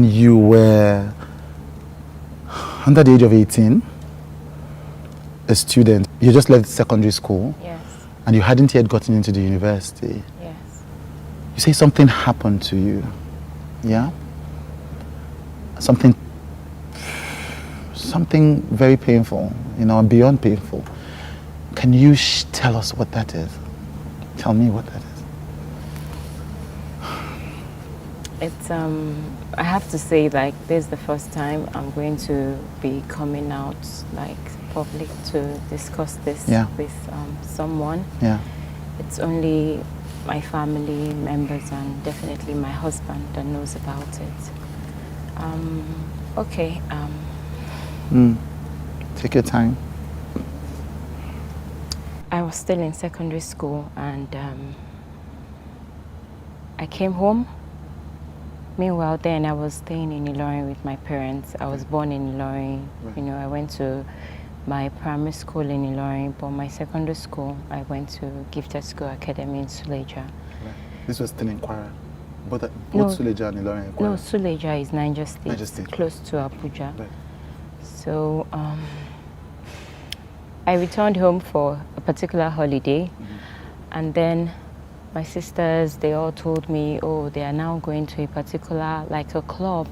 You were under the age of 18, a student. You just left secondary school. Yes. And you hadn't yet gotten into the university. Yes. You say something happened to you. Yeah? Something very painful, beyond painful. Can you tell us what that is? Tell me what that is. It's I have to say, like, this is the first time I'm going to be coming out, like, public to discuss this with someone. Yeah. It's only my family members and definitely my husband that knows about it. Okay. Take your time. I was still in secondary school and I came home. Meanwhile, then I was staying in Ilorin with my parents. I was born in Ilorin. Right. I went to my primary school in Ilorin, but my secondary school, I went to Gifted School Academy in Suleja. Right. This was still in Kwara? Both Suleja and Ilorin and Kwara? No, Suleja is Niger State, close to Abuja. Right. So I returned home for a particular holiday, and then my sisters, they all told me, oh, they are now going to a particular, like a club,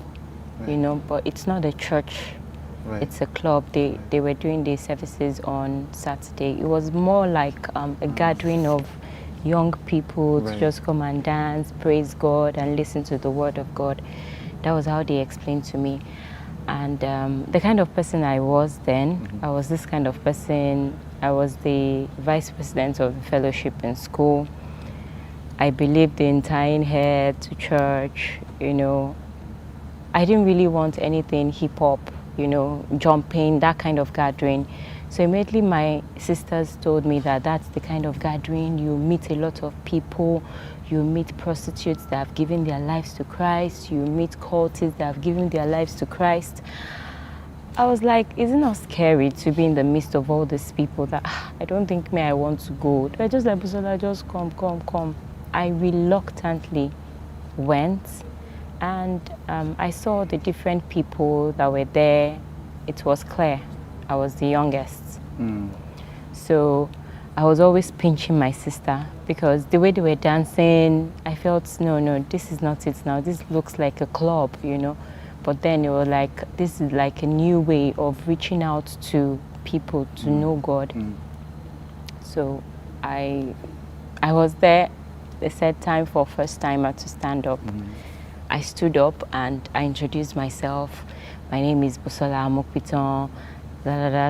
right. But it's not a church. Right. It's a club. They were doing their services on Saturday. It was more like a gathering of young people to just come and dance, praise God, and listen to the word of God. That was how they explained to me. And the kind of person I was then, I was this kind of person. I was the vice president of the fellowship in school. I believed in tying hair to church, I didn't really want anything hip-hop, jumping, that kind of gathering. So immediately my sisters told me that that's the kind of gathering. You meet a lot of people. You meet prostitutes that have given their lives to Christ. You meet cultists that have given their lives to Christ. I was like, isn't it not scary to be in the midst of all these people that I don't think I want to go. They're just like, Busola, just come. I reluctantly went, and I saw the different people that were there. It was clear I was the youngest. So I was always pinching my sister because the way they were dancing, I felt, no, this is not it now. This looks like a club, But then it was like, this is like a new way of reaching out to people to know God. So I was there. They said time for first timer to stand up. I stood up and I introduced myself. My name is Busola Mokpiton,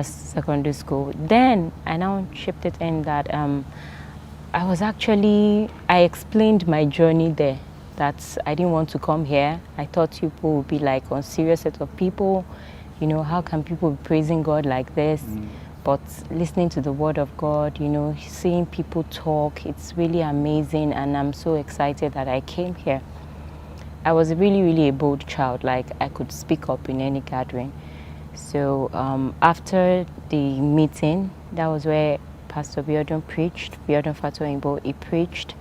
secondary school. Then I now shipped it in that I explained my journey there, that I didn't want to come here. I thought people would be like a serious set of people. How can people be praising God like this? But listening to the word of God, seeing people talk, it's really amazing, and I'm so excited that I came here. I was really, really a bold child, like I could speak up in any gathering. So after the meeting, that was where Pastor Biodun preached, Biodun Fatoyinbo, he preached.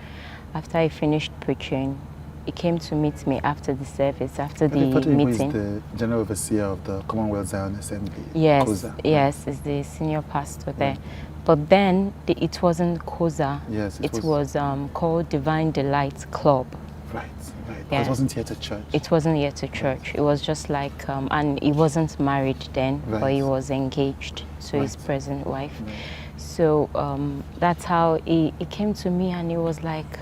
After he finished preaching, he came to meet me after the service, after the meeting. Is the general overseer of the Commonwealth of Zion Assembly. Yes, COZA. Yes, is the senior pastor there. But then it wasn't COZA. Yes, it was called Divine Delight Club. Right. Yeah. It wasn't yet a church. It wasn't yet a church. It was just like, and he wasn't married then, but he was engaged to his present wife. So that's how he came to me, and he was like,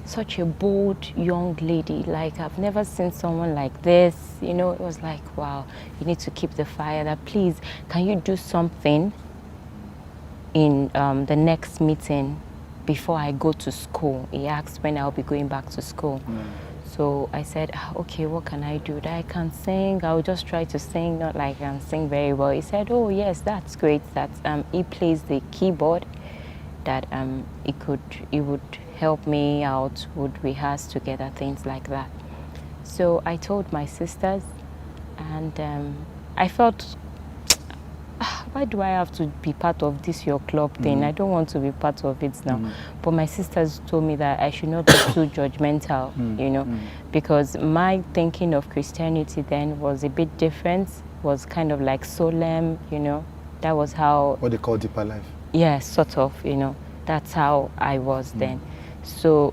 such a bold young lady, like I've never seen someone like this, It was like, wow, you need to keep the fire. That please, can you do something in the next meeting before I go to school? He asked when I'll be going back to school. So I said, okay, what can I do? That I can sing. I'll just try to sing, not like I can sing very well. He said, oh yes, that's great. That he plays the keyboard. That he would help me out, would rehearse together, things like that. So I told my sisters, and I felt why do I have to be part of this your club thing? I don't want to be part of it now. But my sisters told me that I should not be too judgmental, you know, because my thinking of Christianity then was a bit different, was kind of like solemn, you know. That was how... What they call deeper life. Yeah, sort of, you know. That's how I was then. So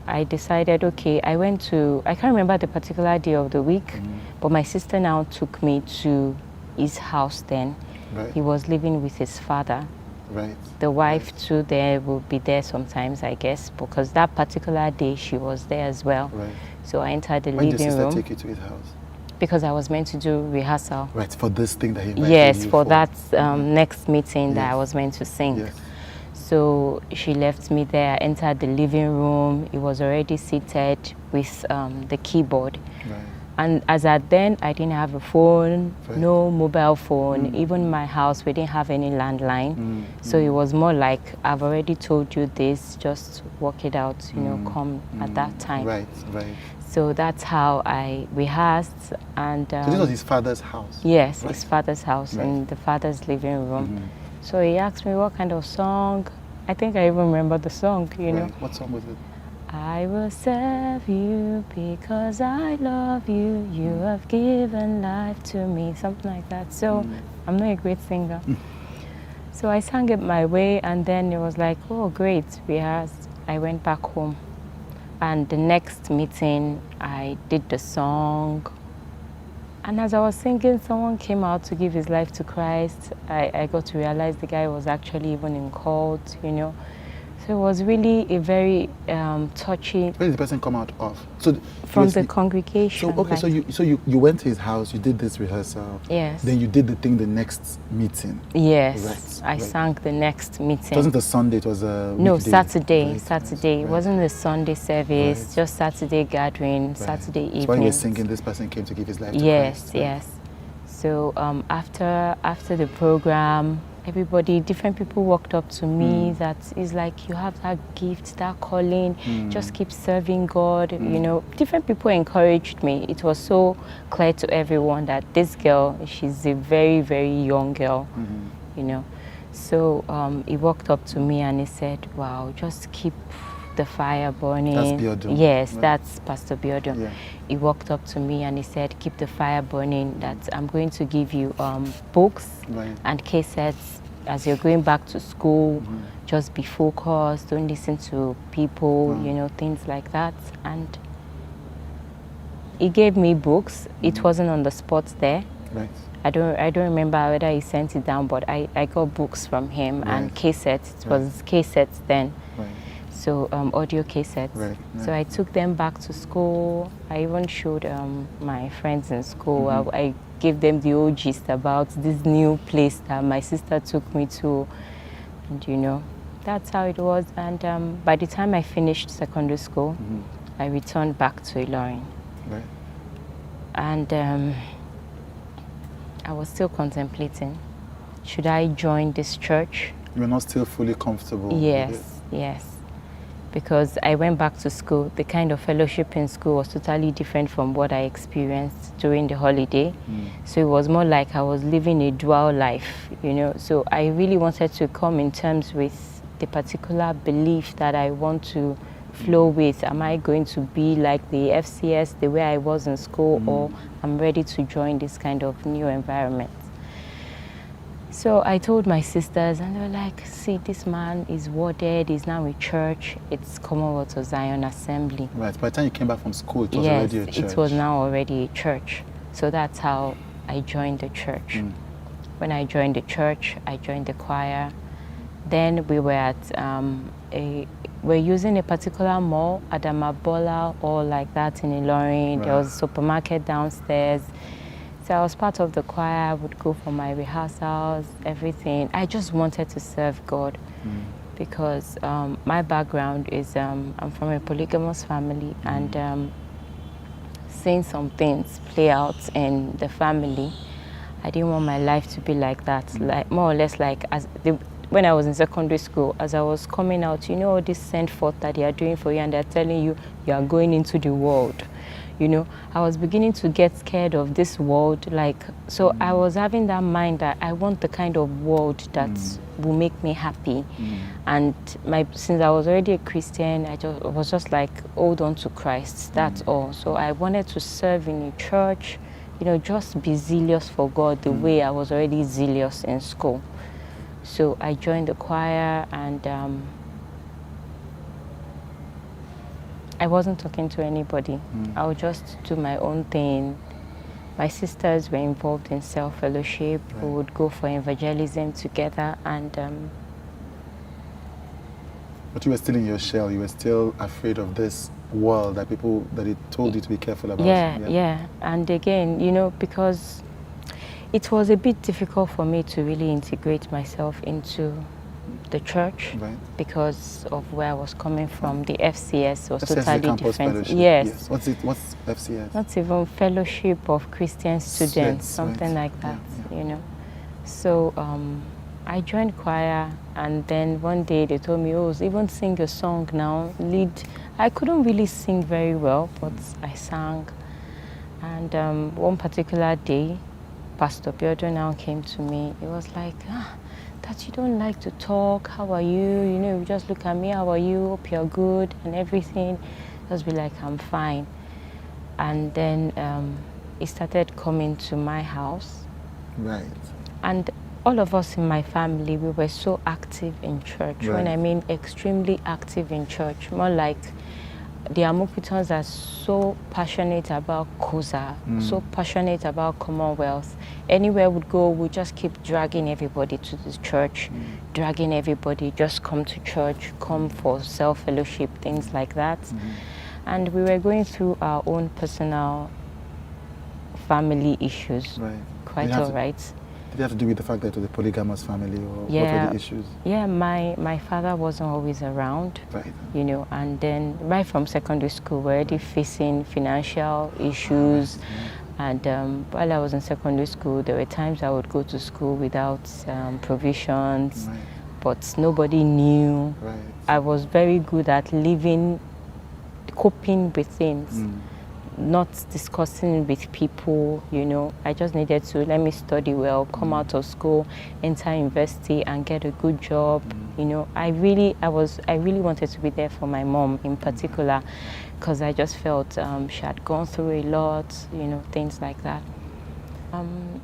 I decided, okay, I can't remember the particular day of the week, but my sister now took me to his house then. Right. He was living with his father. Right. The wife too there will be there sometimes, I guess, because that particular day she was there as well. Right. So I entered the When living did room. sister take you to his house? Because I was meant to do rehearsal. Right, for this thing that he invited Yes, you for that next meeting that I was meant to sing. Yes. So she left me there, I entered the living room. He was already seated with the keyboard. Right. And as at then, I didn't have a phone, Right. no mobile phone. Even my house, we didn't have any landline. So it was more like, I've already told you this, just work it out, you know, come at that time. Right, right. So that's how I rehearsed. And So this was his father's house? yes, Right. his father's house in the father's living room. So he asked me what kind of song. I think I even remember the song, you know. What song was it? I will serve you because I love you. You have given life to me, something like that. So I'm not a great singer. So I sang it my way, and then it was like, oh, great, rehearsed. I went back home. And the next meeting, I did the song. And as I was singing, someone came out to give his life to Christ. I got to realize the guy was actually even in cult, you know. So it was really a very touchy... Where did the person come out of? So from the congregation. So, okay, like, so you went to his house, you did this rehearsal. Yes. Then you did the thing the next meeting. Yes. Right, I sang the next meeting. It wasn't a Sunday, it was a No, weekday. Saturday. Right, Saturday. right. It wasn't a Sunday service, Right. just Saturday gathering, Right. Saturday evening. So when you were singing, this person came to give his life to Yes, Christ. Right? yes. So after the program, everybody, different people walked up to me that is like, you have that gift, that calling, just keep serving God, you know. Different people encouraged me. It was so clear to everyone that this girl, she's a very, very young girl, you know. So he walked up to me and he said, wow, just keep the fire burning. That's Biodun. Yes, Right. that's Pastor Biodun. Yeah. He walked up to me and he said, keep the fire burning, that I'm going to give you books Right. and cassettes as you're going back to school. Just be focused, don't listen to people, you know, things like that. And he gave me books. It wasn't on the spot there. Right. I don't remember whether he sent it down, but I got books from him and Right. cassettes. It was cassettes then. Right. So audio cassettes. Right, So I took them back to school. I even showed my friends in school. I gave them the old gist about this new place that my sister took me to. And you know, that's how it was. And by the time I finished secondary school, I returned back to Ilorin. Right. And I was still contemplating, should I join this church? You were not still fully comfortable with it? Yes, yes. Because I went back to school. The kind of fellowship in school was totally different from what I experienced during the holiday. So it was more like I was living a dual life, you know. So I really wanted to come in terms with the particular belief that I want to flow with. Am I going to be like the FCS, the way I was in school, or I'm ready to join this kind of new environment? So I told my sisters, and they were like, see, this man is worded, he's now in church. It's Commonwealth of Zion Assembly. Right. By the time you came back from school, it was Yes, already a church. it was now already a church. So that's how I joined the church. When I joined the church, I joined the choir. Then we were at we're using a particular mall, Adamabola, or like that in Ilorin. Right. There was a supermarket downstairs. So I was part of the choir. I would go for my rehearsals, everything. I just wanted to serve God because my background is I'm from a polygamous family, and seeing some things play out in the family, I didn't want my life to be like that. Like more or less like when I was in secondary school, as I was coming out, you know, this send forth that they are doing for you, and they're telling you you are going into the world. You know, I was beginning to get scared of this world. Like, so I was having that mind that I want the kind of world that will make me happy. And since I was already a Christian, I was just like, hold on to Christ. That's all. So I wanted to serve in a church, you know, just be zealous for God the way I was already zealous in school. So I joined the choir, and I wasn't talking to anybody. I would just do my own thing. My sisters were involved in self-fellowship. We would go for evangelism together, and but you were still in your shell. You were still afraid of this world that it told you to be careful about. Yeah. And again, you know, because it was a bit difficult for me to really integrate myself into the church, because of where I was coming from. The FCS was totally different. Yes. What's FCS? Not even Fellowship of Christian Students, something like that, you know. So I joined choir, and then one day they told me, oh, even sing a song now, lead. I couldn't really sing very well, but I sang. And one particular day, Pastor Biodun now came to me. It was like, that you don't like to talk. How are you? You know, you just look at me. How are you? Hope you're good and everything. Just be like, I'm fine. And then he started coming to my house. Right. And all of us in my family, we were so active in church. When I mean extremely active in church, more like the Amokitans are so passionate about COZA, so passionate about Commonwealth. Anywhere we'd go, we'd just keep dragging everybody to the church, dragging everybody, just come to church, come for self-fellowship, things like that. And we were going through our own personal family issues, quite all right. Did it have to do with the fact that it was a polygamous family, or what were the issues? Yeah, my father wasn't always around, you know, and then right from secondary school, we're already facing financial issues. And while I was in secondary school, there were times I would go to school without provisions, but nobody knew. I was very good at coping with things. Not discussing with people, you know. I just needed to let me study well, come out of school, enter university, and get a good job. You know, I really wanted to be there for my mom in particular, because I just felt she had gone through a lot, you know, things like that.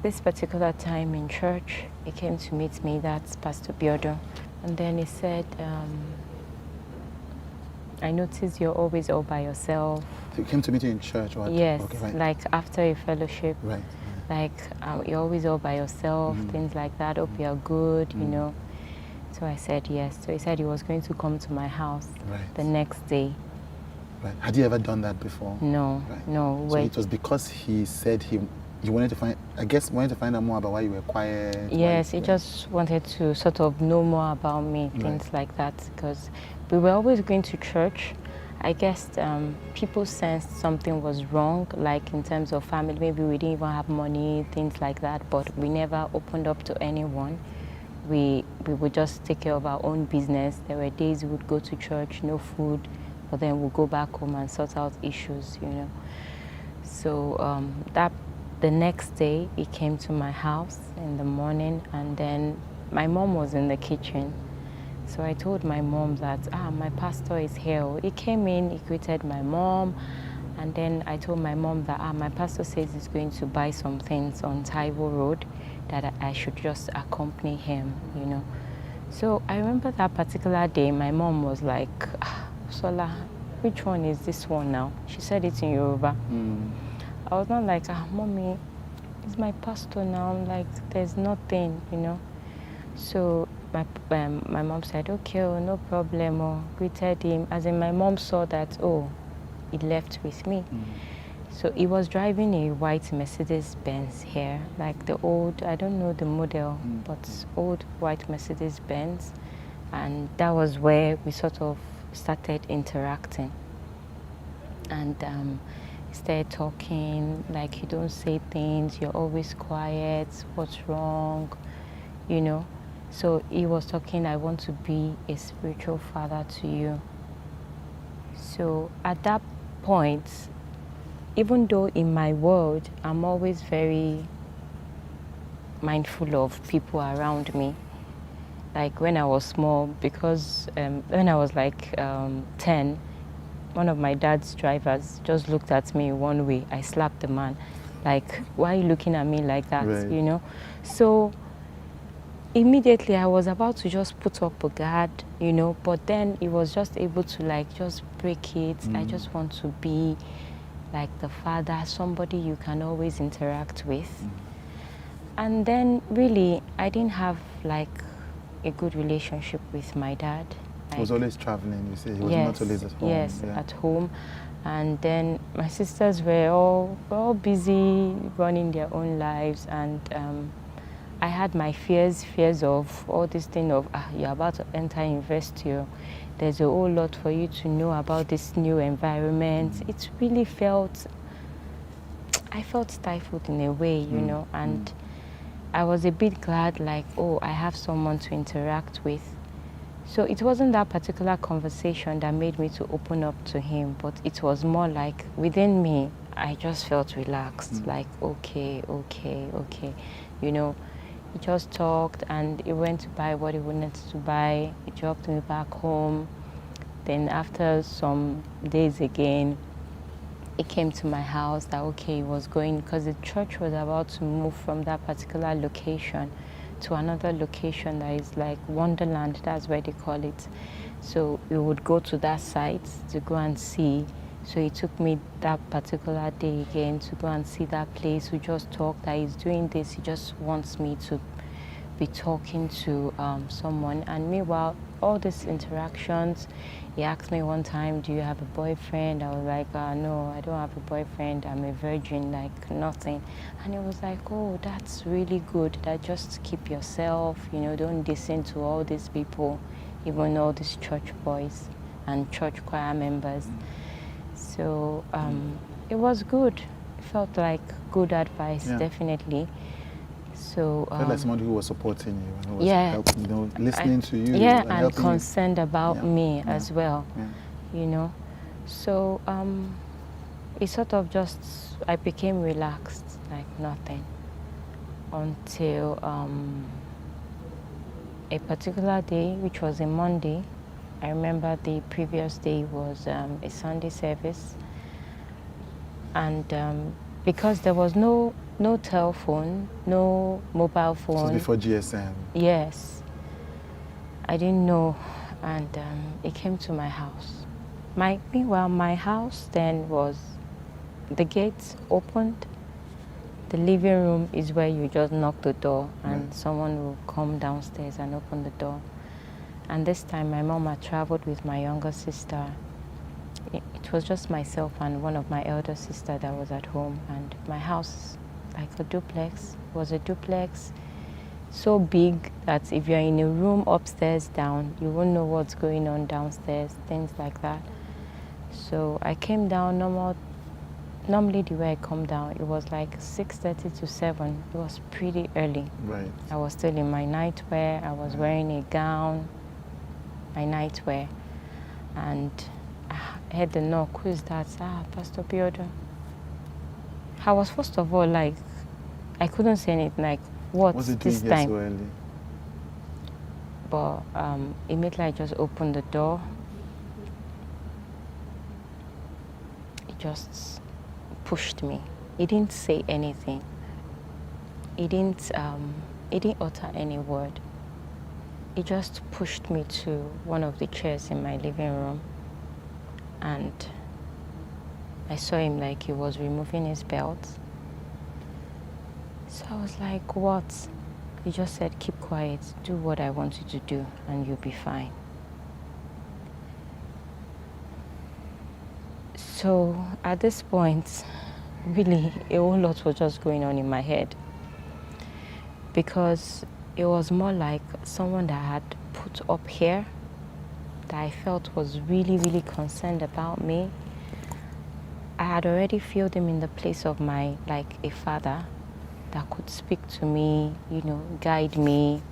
This particular time in church, he came to meet me. That's Pastor Biodun, and then he said, I noticed you're always all by yourself. So you came to meet you in church? Or yes, like after a fellowship. Like you're always all by yourself, things like that. Hope you're good, you know. So I said yes. So he said he was going to come to my house the next day. Had you ever done that before? No, no. So it was because he said you wanted to find, I guess, wanted to find out more about why you were quiet? Yes, he just wanted to sort of know more about me, things like that, because we were always going to church. I guess people sensed something was wrong, like in terms of family. Maybe we didn't even have money, things like that, but we never opened up to anyone. We would just take care of our own business. There were days we would go to church, no food, but then we'll go back home and sort out issues, you know. So the next day, he came to my house in the morning, and then my mom was in the kitchen. So I told my mom that, my pastor is here. He came in, he greeted my mom, and then I told my mom that, my pastor says he's going to buy some things on Taiwo Road, that I should just accompany him, you know. So I remember that particular day, my mom was like, Sola, which one is this one now? She said it in Yoruba. I was not like, Mommy, it's my pastor now. I'm like, there's nothing, you know. So my mom said, okay, no problem, greeted him. As in, my mom saw that, he left with me. So he was driving a white Mercedes-Benz here, like the old, I don't know the model, but old white Mercedes-Benz. And that was where we sort of started interacting. And started talking, like, you don't say things, you're always quiet, what's wrong, you know. So he was talking, I want to be a spiritual father to you. So at that point, even though in my world, I'm always very mindful of people around me. Like when I was small, because when I was like 10, one of my dad's drivers just looked at me one way. I slapped the man. Like, why are you looking at me like that, Right. you know? So immediately I was about to just put up a guard, you know, but then it was just able to like just break it. I just want to be like the father, somebody you can always interact with. And then really, I didn't have like a good relationship with my dad. He was always traveling, you say. He was Yes, not always at home. yes, Yeah. at home. And then my sisters were all busy running their own lives, and I had my fears of all this thing of you're about to enter university. There's a whole lot for you to know about this new environment. It really I felt stifled in a way, you know, and I was a bit glad, like, oh, I have someone to interact with. So it wasn't that particular conversation that made me to open up to him, but it was more like within me, I just felt relaxed, like, okay. You know, he just talked and he went to buy what he wanted to buy. He dropped me back home. Then after some days again, he came to my house that, okay, he was going, because the church was about to move from that particular location to another location that is like Wonderland, that's where they call it. So we would go to that site to go and see. So he took me that particular day again to go and see that place. We just talked that he's doing this. He just wants me to be talking to someone. And meanwhile, all these interactions, he asked me one time, do you have a boyfriend? I was like, no, I don't have a boyfriend. I'm a virgin, like nothing. And he was like, oh, that's really good. That just keep yourself, you know, don't listen to all these people, even all these church boys and church choir members. So it was good. It felt like good advice, definitely. So felt like someone who was supporting you and who was helping, you know, listening to you. And concerned about me as well, you know. So it sort of just, I became relaxed, like nothing, until a particular day, which was a Monday. I remember the previous day was a Sunday service, and because there was no telephone, no mobile phone. This was before GSM. Yes. I didn't know, and it came to my house. Meanwhile, my house then was, the gates opened. The living room is where you just knock the door and someone will come downstairs and open the door. And this time my mom had traveled with my younger sister. It was just myself and one of my elder sister that was at home, and my house, like a duplex, was a duplex so big that if you're in a room upstairs down, you won't know what's going on downstairs, things like that. So I came down normally the way I come down, it was like 6:30 to 7. It was pretty early. Right. I was still in my nightwear. I was wearing a gown, my nightwear, and I heard the knock. Who is that? Pastor Biodun. I was first of all like, I couldn't say anything, like, what's this time? So early? But immediately I just opened the door. It just pushed me. He didn't say anything. He didn't utter any word. He just pushed me to one of the chairs in my living room, and I saw him like he was removing his belt. So I was like, what? He just said, keep quiet, do what I want you to do, and you'll be fine. So at this point, really, a whole lot was just going on in my head, because it was more like someone that had put up here that I felt was really, really concerned about me. I had already felt him in the place of like a father that could speak to me, you know, guide me.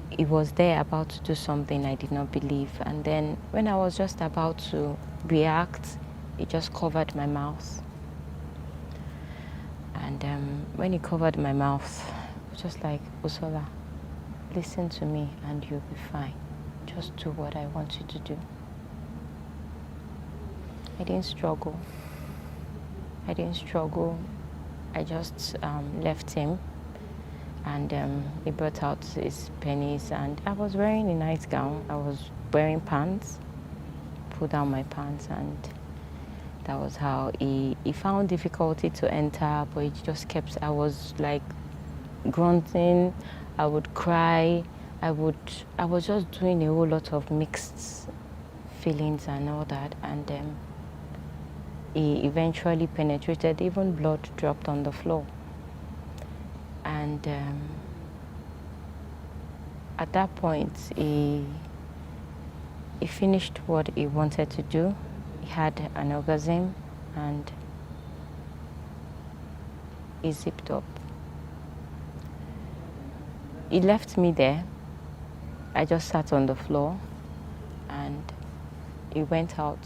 He was there about to do something I did not believe. And then when I was just about to react, he just covered my mouth. And when he covered my mouth, it was just like, Busola, listen to me and you'll be fine. Just do what I want you to do. I didn't struggle. I just left him, and he brought out his pennies, and I was wearing a nice gown. I was wearing pants, pulled down my pants, and that was how he found difficulty to enter, but he just kept, I was like grunting, I would cry, I was just doing a whole lot of mixed feelings and all that, and he eventually penetrated, even blood dropped on the floor. And at that point, he finished what he wanted to do. He had an orgasm and he zipped up. He left me there. I just sat on the floor and he went out.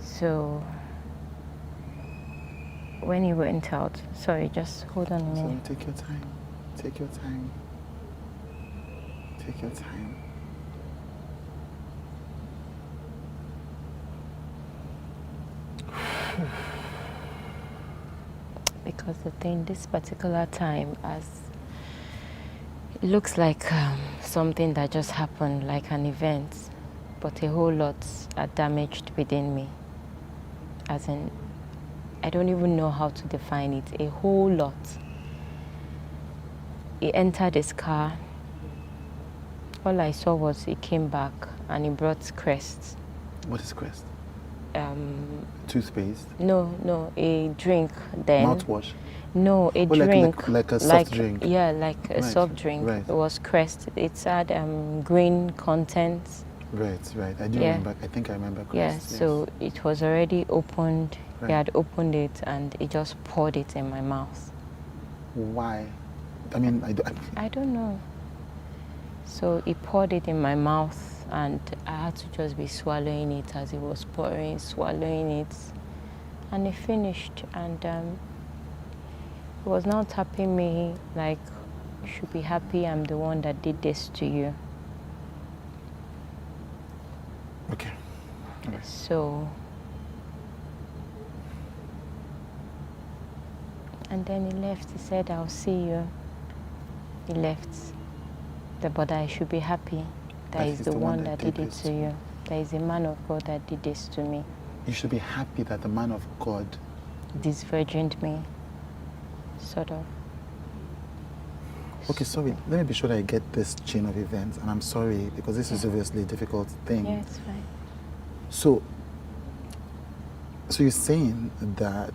So when he went out, sorry, just hold on a minute. So take your time. Take your time. Take your time. Because the thing, this particular time, as it looks like something that just happened, like an event, but a whole lot are damaged within me. As in, I don't even know how to define it, a whole lot. He entered his car. All I saw was he came back and he brought Crest. What is Crest? Toothpaste? No, a drink then. Mouthwash? No, a drink. Like a soft drink? Yeah, like a soft drink. Right. It was Crest. It had green contents. Right. I do remember. I think I remember Crest. Yeah, yes. So it was already opened. Right. He had opened it and he just poured it in my mouth. Why? I mean, I don't know. So he poured it in my mouth and I had to just be swallowing it as he was pouring, swallowing it. And he finished, and he was now tapping me like, you should be happy I'm the one that did this to you. Okay. So, and then he left. He said, I'll see you. He left. But I should be happy that he's the one that did it to you. There is a man of God that did this to me. You should be happy that the man of God disvirgined me, sort of. Okay, sorry. Let me be sure that I get this chain of events, and I'm sorry because this is obviously a difficult thing. Yeah, it's fine. So you're saying that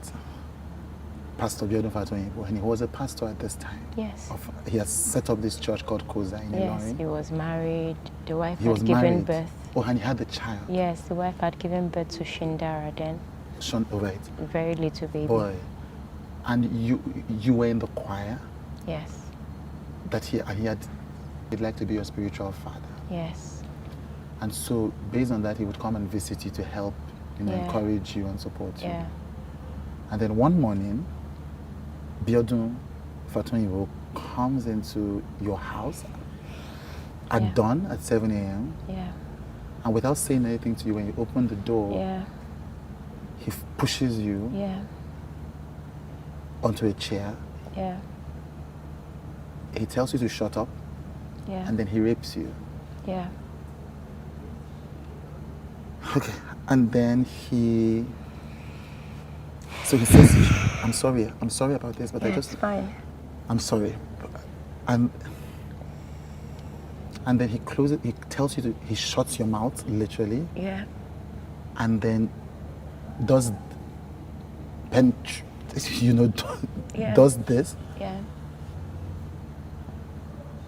Pastor Biodun Fatoyinbo, and he was a pastor at this time. Yes. He has set up this church called COZA in Ilorin. Yes, he was married. The wife had given birth. Oh, and he had a child. Yes, the wife had given birth to Shindara then. Oh, right. Very little baby. Boy. And you were in the choir? Yes. That he'd like to be your spiritual father? Yes. And so, based on that, he would come and visit you to help, encourage you and support you. Yeah. And then one morning, Biodun Fatoyinbo comes into your house at dawn at 7 a.m. Yeah. And without saying anything to you, when you open the door, he pushes you onto a chair. Yeah. He tells you to shut up. Yeah. And then he rapes you. Yeah. Okay. And then so he says, I'm sorry about this, but it's fine. I'm sorry. And then he tells you he shuts your mouth, literally. Yeah. And then does this. Yeah.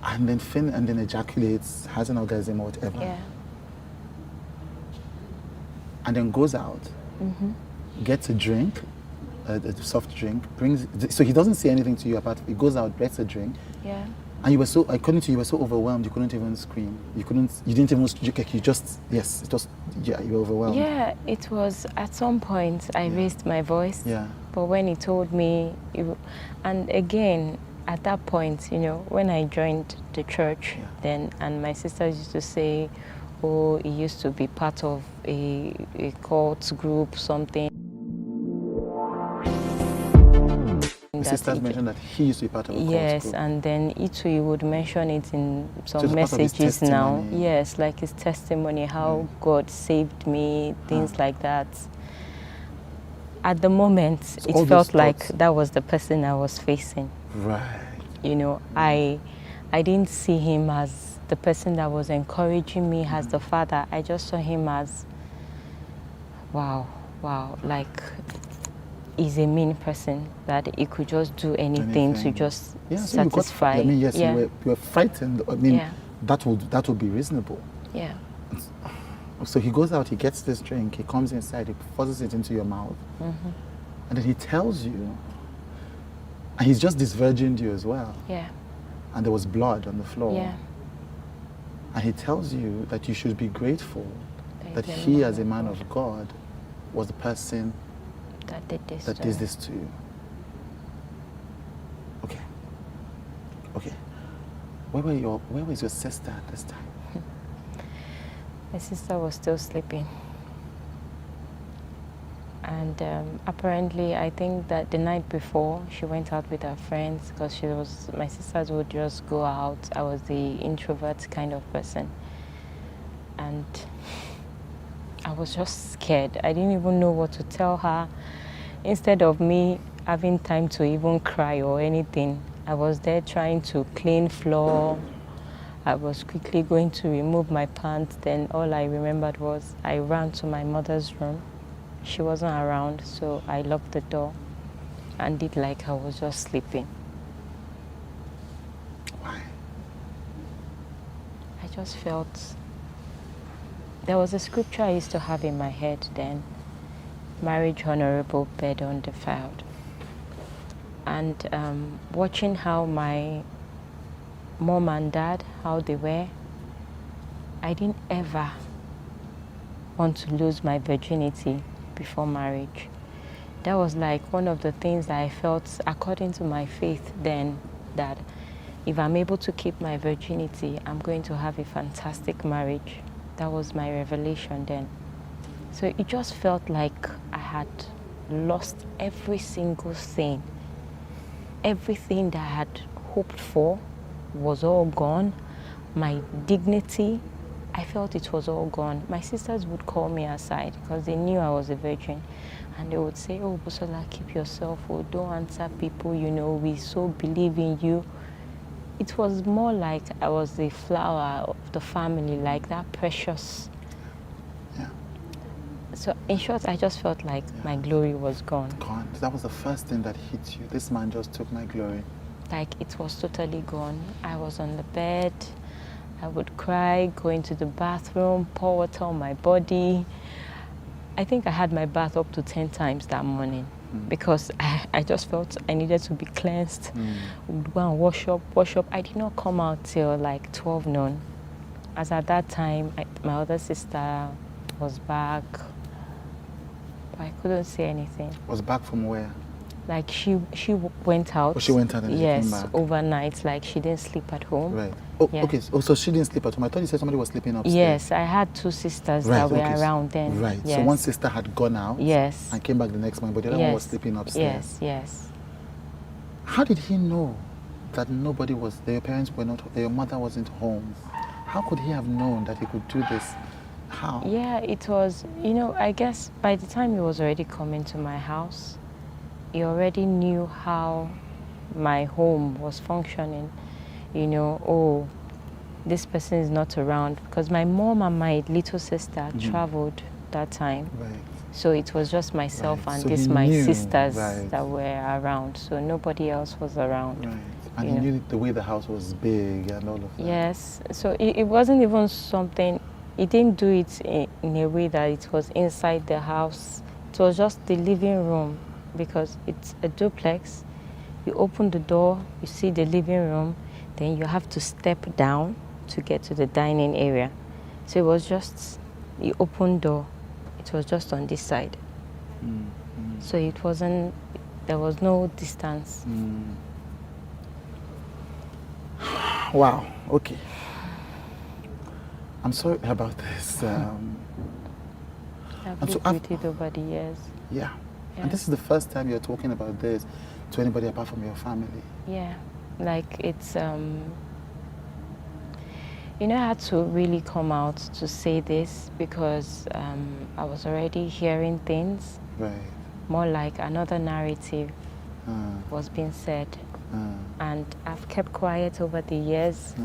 And then ejaculates, has an orgasm or whatever. Yeah. And then goes out, gets a drink, a soft drink, so he doesn't say anything to you he goes out, gets a drink, And you were so, according to you, were so overwhelmed, you couldn't even scream. You didn't even, you just, yes, it was, yeah, you were overwhelmed. Yeah, it was, at some point, I raised my voice. Yeah. But when he told me, and again, at that point, you know, when I joined the church, then, and my sisters used to say, oh, he used to be part of a cult group, something. The sisters mentioned that he used to be part of a cult group. Yes, and then he would mention it in some messages now. Yes, like his testimony, how God saved me, things like that. At the moment, so it felt like that was the person I was facing. Right. You know, I didn't see him as the person that was encouraging me as the father. I just saw him as, wow, like, he's a mean person, that he could just do anything to just satisfy. I mean, yes, you were frightened. I mean, that would be reasonable. Yeah. So he goes out, he gets this drink, he comes inside, he forces it into your mouth, and then he tells you, and he's just disvirgined you as well. Yeah. And there was blood on the floor. Yeah. And he tells you that you should be grateful that he, as a man of God, was the person that did this to you. Okay. Okay. Where was your sister at this time? My sister was still sleeping. And apparently, I think that the night before, she went out with her friends, because my sisters would just go out. I was the introvert kind of person. And I was just scared. I didn't even know what to tell her. Instead of me having time to even cry or anything, I was there trying to clean floor. I was quickly going to remove my pants. Then all I remembered was I ran to my mother's room. She wasn't around, so I locked the door and did like I was just sleeping. Why? I just felt, there was a scripture I used to have in my head then, marriage honorable, bed undefiled. And watching how my mom and dad, how they were, I didn't ever want to lose my virginity before marriage. That was like one of the things that I felt, according to my faith then, that if I'm able to keep my virginity, I'm going to have a fantastic marriage. That was my revelation then. So it just felt like I had lost every single thing. Everything that I had hoped for was all gone. My dignity, I felt it was all gone. My sisters would call me aside because they knew I was a virgin. And they would say, oh, Busola, keep yourself. Oh, don't answer people, you know, we so believe in you. It was more like I was the flower of the family, like that precious. Yeah. So in short, I just felt like my glory was gone. Gone. That was the first thing that hit you. This man just took my glory. Like it was totally gone. I was on the bed. I would cry, go into the bathroom, pour water on my body. I think I had my bath up to 10 times that morning because I just felt I needed to be cleansed. Would go and wash up. I did not come out till like 12 noon. As at that time, my other sister was back, but I couldn't say anything. Was back from where? Like she went out. Oh, she went out and she came back. Overnight. Like she didn't sleep at home. Right. Oh, okay. Oh, so she didn't sleep at home. I thought you said somebody was sleeping upstairs. Yes, I had two sisters that were around then. Right. Yes. So one sister had gone out. Yes. And came back the next morning, but the other one was sleeping upstairs. Yes. How did he know that nobody was? Their parents were not. Their mother wasn't home. How could he have known that he could do this? How? Yeah, it was. You know, I guess by the time he was already coming to my house, he already knew how my home was functioning. You know, oh, this person is not around. Because my mom and my little sister traveled that time. Right. So it was just myself and so my sisters that were around. So nobody else was around. Right. And he knew the way the house was big and all of that. Yes. So it wasn't even something, he didn't do it in a way that it was inside the house. It was just the living room. Because it's a duplex. You open the door, you see the living room, Then you have to step down to get to the dining area. So it was just the open door. It was just on this side. So it wasn't, there was no distance. Wow, okay. I'm sorry about this. I've lived with it over the years. Yeah. And this is the first time you're talking about this to anybody apart from your family. Yeah, like it's, you know, I had to really come out to say this because I was already hearing things. Right. More like another narrative was being said. And I've kept quiet over the years.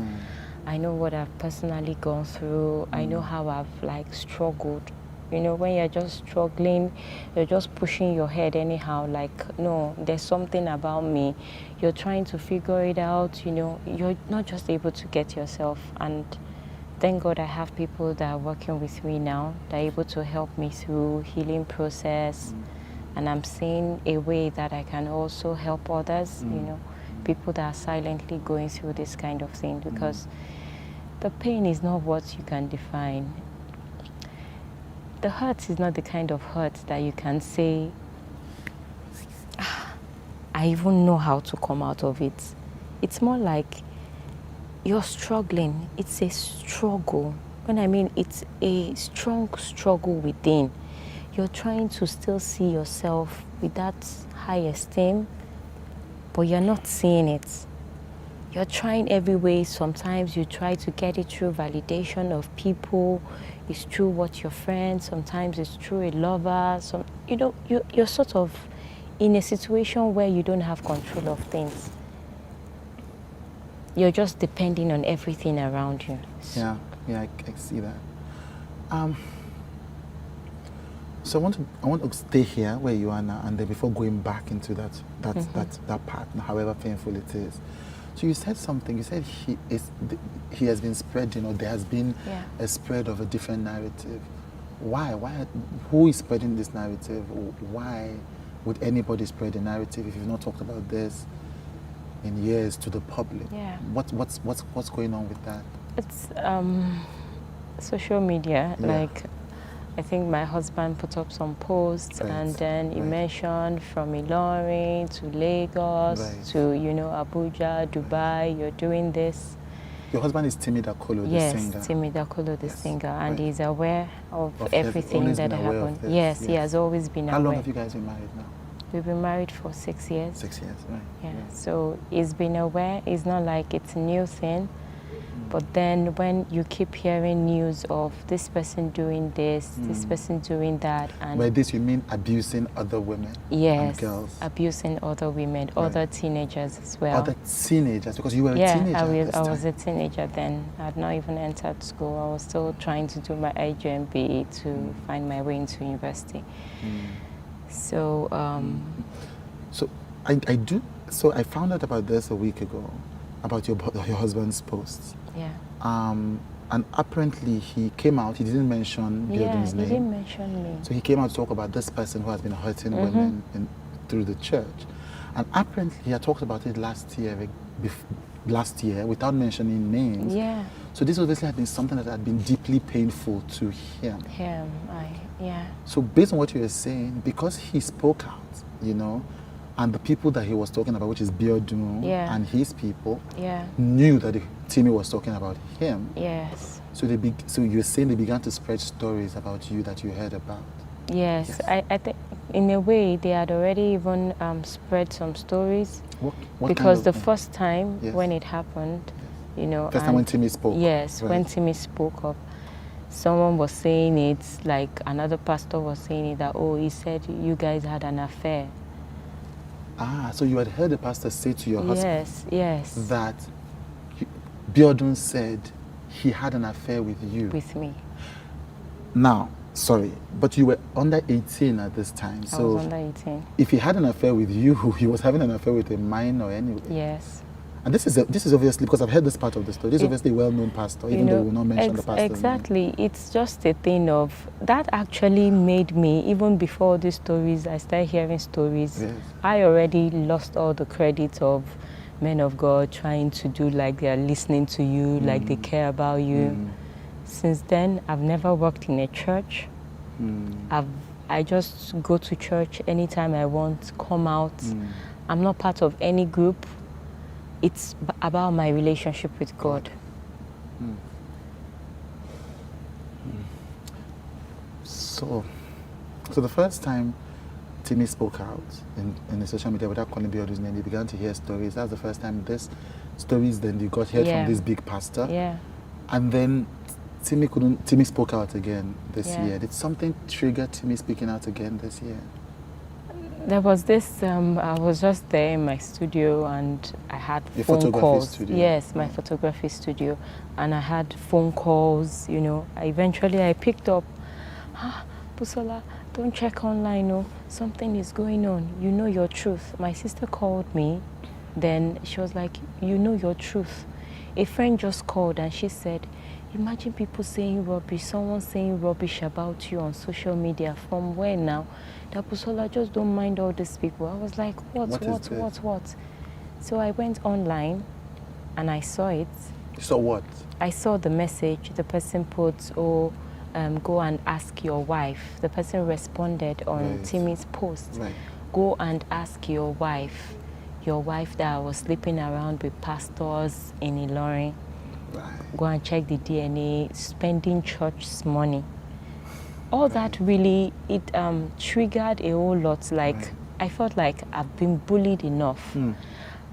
I know what I've personally gone through. I know how I've like struggled. You know, when you're just struggling, you're just pushing your head anyhow, like, no, there's something about me. You're trying to figure it out, you know, you're not just able to get yourself. And thank God I have people that are working with me now, that are able to help me through healing process. And I'm seeing a way that I can also help others, you know, people that are silently going through this kind of thing, because the pain is not what you can define. The hurt is not the kind of hurt that you can say, I even know how to come out of it. It's more like you're struggling. It's a struggle. When I mean it's a strong struggle within, you're trying to still see yourself with that high esteem, but you're not seeing it. You're trying every way. Sometimes you try to get it through validation of people. It's through what your friends. Sometimes it's through a lover. You know, you're sort of in a situation where you don't have control of things. You're just depending on everything around you. Yeah, I see that. So I want to stay here where you are now, and then before going back into that part, however painful it is. So you said something. You said he has been spreading, or there has been a spread of a different narrative. Why? Who is spreading this narrative? Why would anybody spread a narrative if you've not talked about this in years to the public? Yeah. What's going on with that? It's social media. Yeah. Like, I think my husband put up some posts, and then he mentioned from Ilorin to Lagos to, you know, Abuja, Dubai, you're doing this. Your husband is Timi Dakolo, the singer. Yes, Timi Dakolo, the singer, and he's aware of everything that happened. Yes, he has always been aware. How long have you guys been married now? We've been married for 6 years. 6 years, right. Yeah, so he's been aware. It's not like it's a new thing. But then when you keep hearing news of this person doing this, this person doing that, and by this you mean abusing other women? Yes, and girls? Abusing other women, other teenagers as well. Other teenagers, because you were a teenager. I was a teenager then. I had not even entered school. I was still trying to do my IJMBA to find my way into university. So, so I found out about this a week ago, about your husband's posts. Yeah. And apparently he came out, he didn't mention Biodun's name. He didn't mention me. So he came out to talk about this person who has been hurting women through the church. And apparently he had talked about it last year without mentioning names. Yeah. So this obviously had been something that had been deeply painful to him. So based on what you were saying, because he spoke out, you know, and the people that he was talking about, which is Biodun and his people, knew that Timi was talking about him. Yes. So so you're saying they began to spread stories about you that you heard about. Yes. I think in a way they had already even spread some stories. What because the first time when it happened, you know. First time when Timi spoke. Yes, when Timi spoke up, someone was saying it, like another pastor was saying it, that, oh, he said you guys had an affair. Ah, so you had heard the pastor say to your husband that Biodun said he had an affair with you. With me. Now, sorry, but you were under 18 at this time. So I was under 18. If he had an affair with you, he was having an affair with a minor anyway. Yes. And this is obviously, because I've heard this part of the story, this is obviously a well-known pastor, even though we will not mention the pastor. Exactly. name. It's just a thing of, that actually made me, even before these stories, I started hearing stories, I already lost all the credit of men of God trying to do like they're listening to you, like they care about you. Since then, I've never worked in a church. I just go to church anytime I want, come out. I'm not part of any group. It's about my relationship with God. So the first time Timi spoke out in the social media without calling Biodun's name, you began to hear stories. That's the first time these stories then you got heard from this big pastor. Yeah. And then Timi spoke out again this Yeah. year. Did something trigger Timi speaking out again this year? There was this, I was just there in my studio and I had Your phone photography calls. studio? Yes, my photography studio. And I had phone calls, you know. Eventually I picked up, Busola, don't check online, no. Something is going on. You know your truth. My sister called me. Then she was like, you know your truth. A friend just called and she said, imagine people saying rubbish, someone saying rubbish about you on social media. From where now? That Busola, just don't mind all these people. I was like, what? So I went online and I saw it. You saw what? I saw the message. The person put, go and ask your wife. The person responded on Timi's post. Right. Go and ask your wife that was sleeping around with pastors in Ilorin. Right. Go and check the DNA, spending church's money. All that really, it triggered a whole lot. Like, I felt like I've been bullied enough.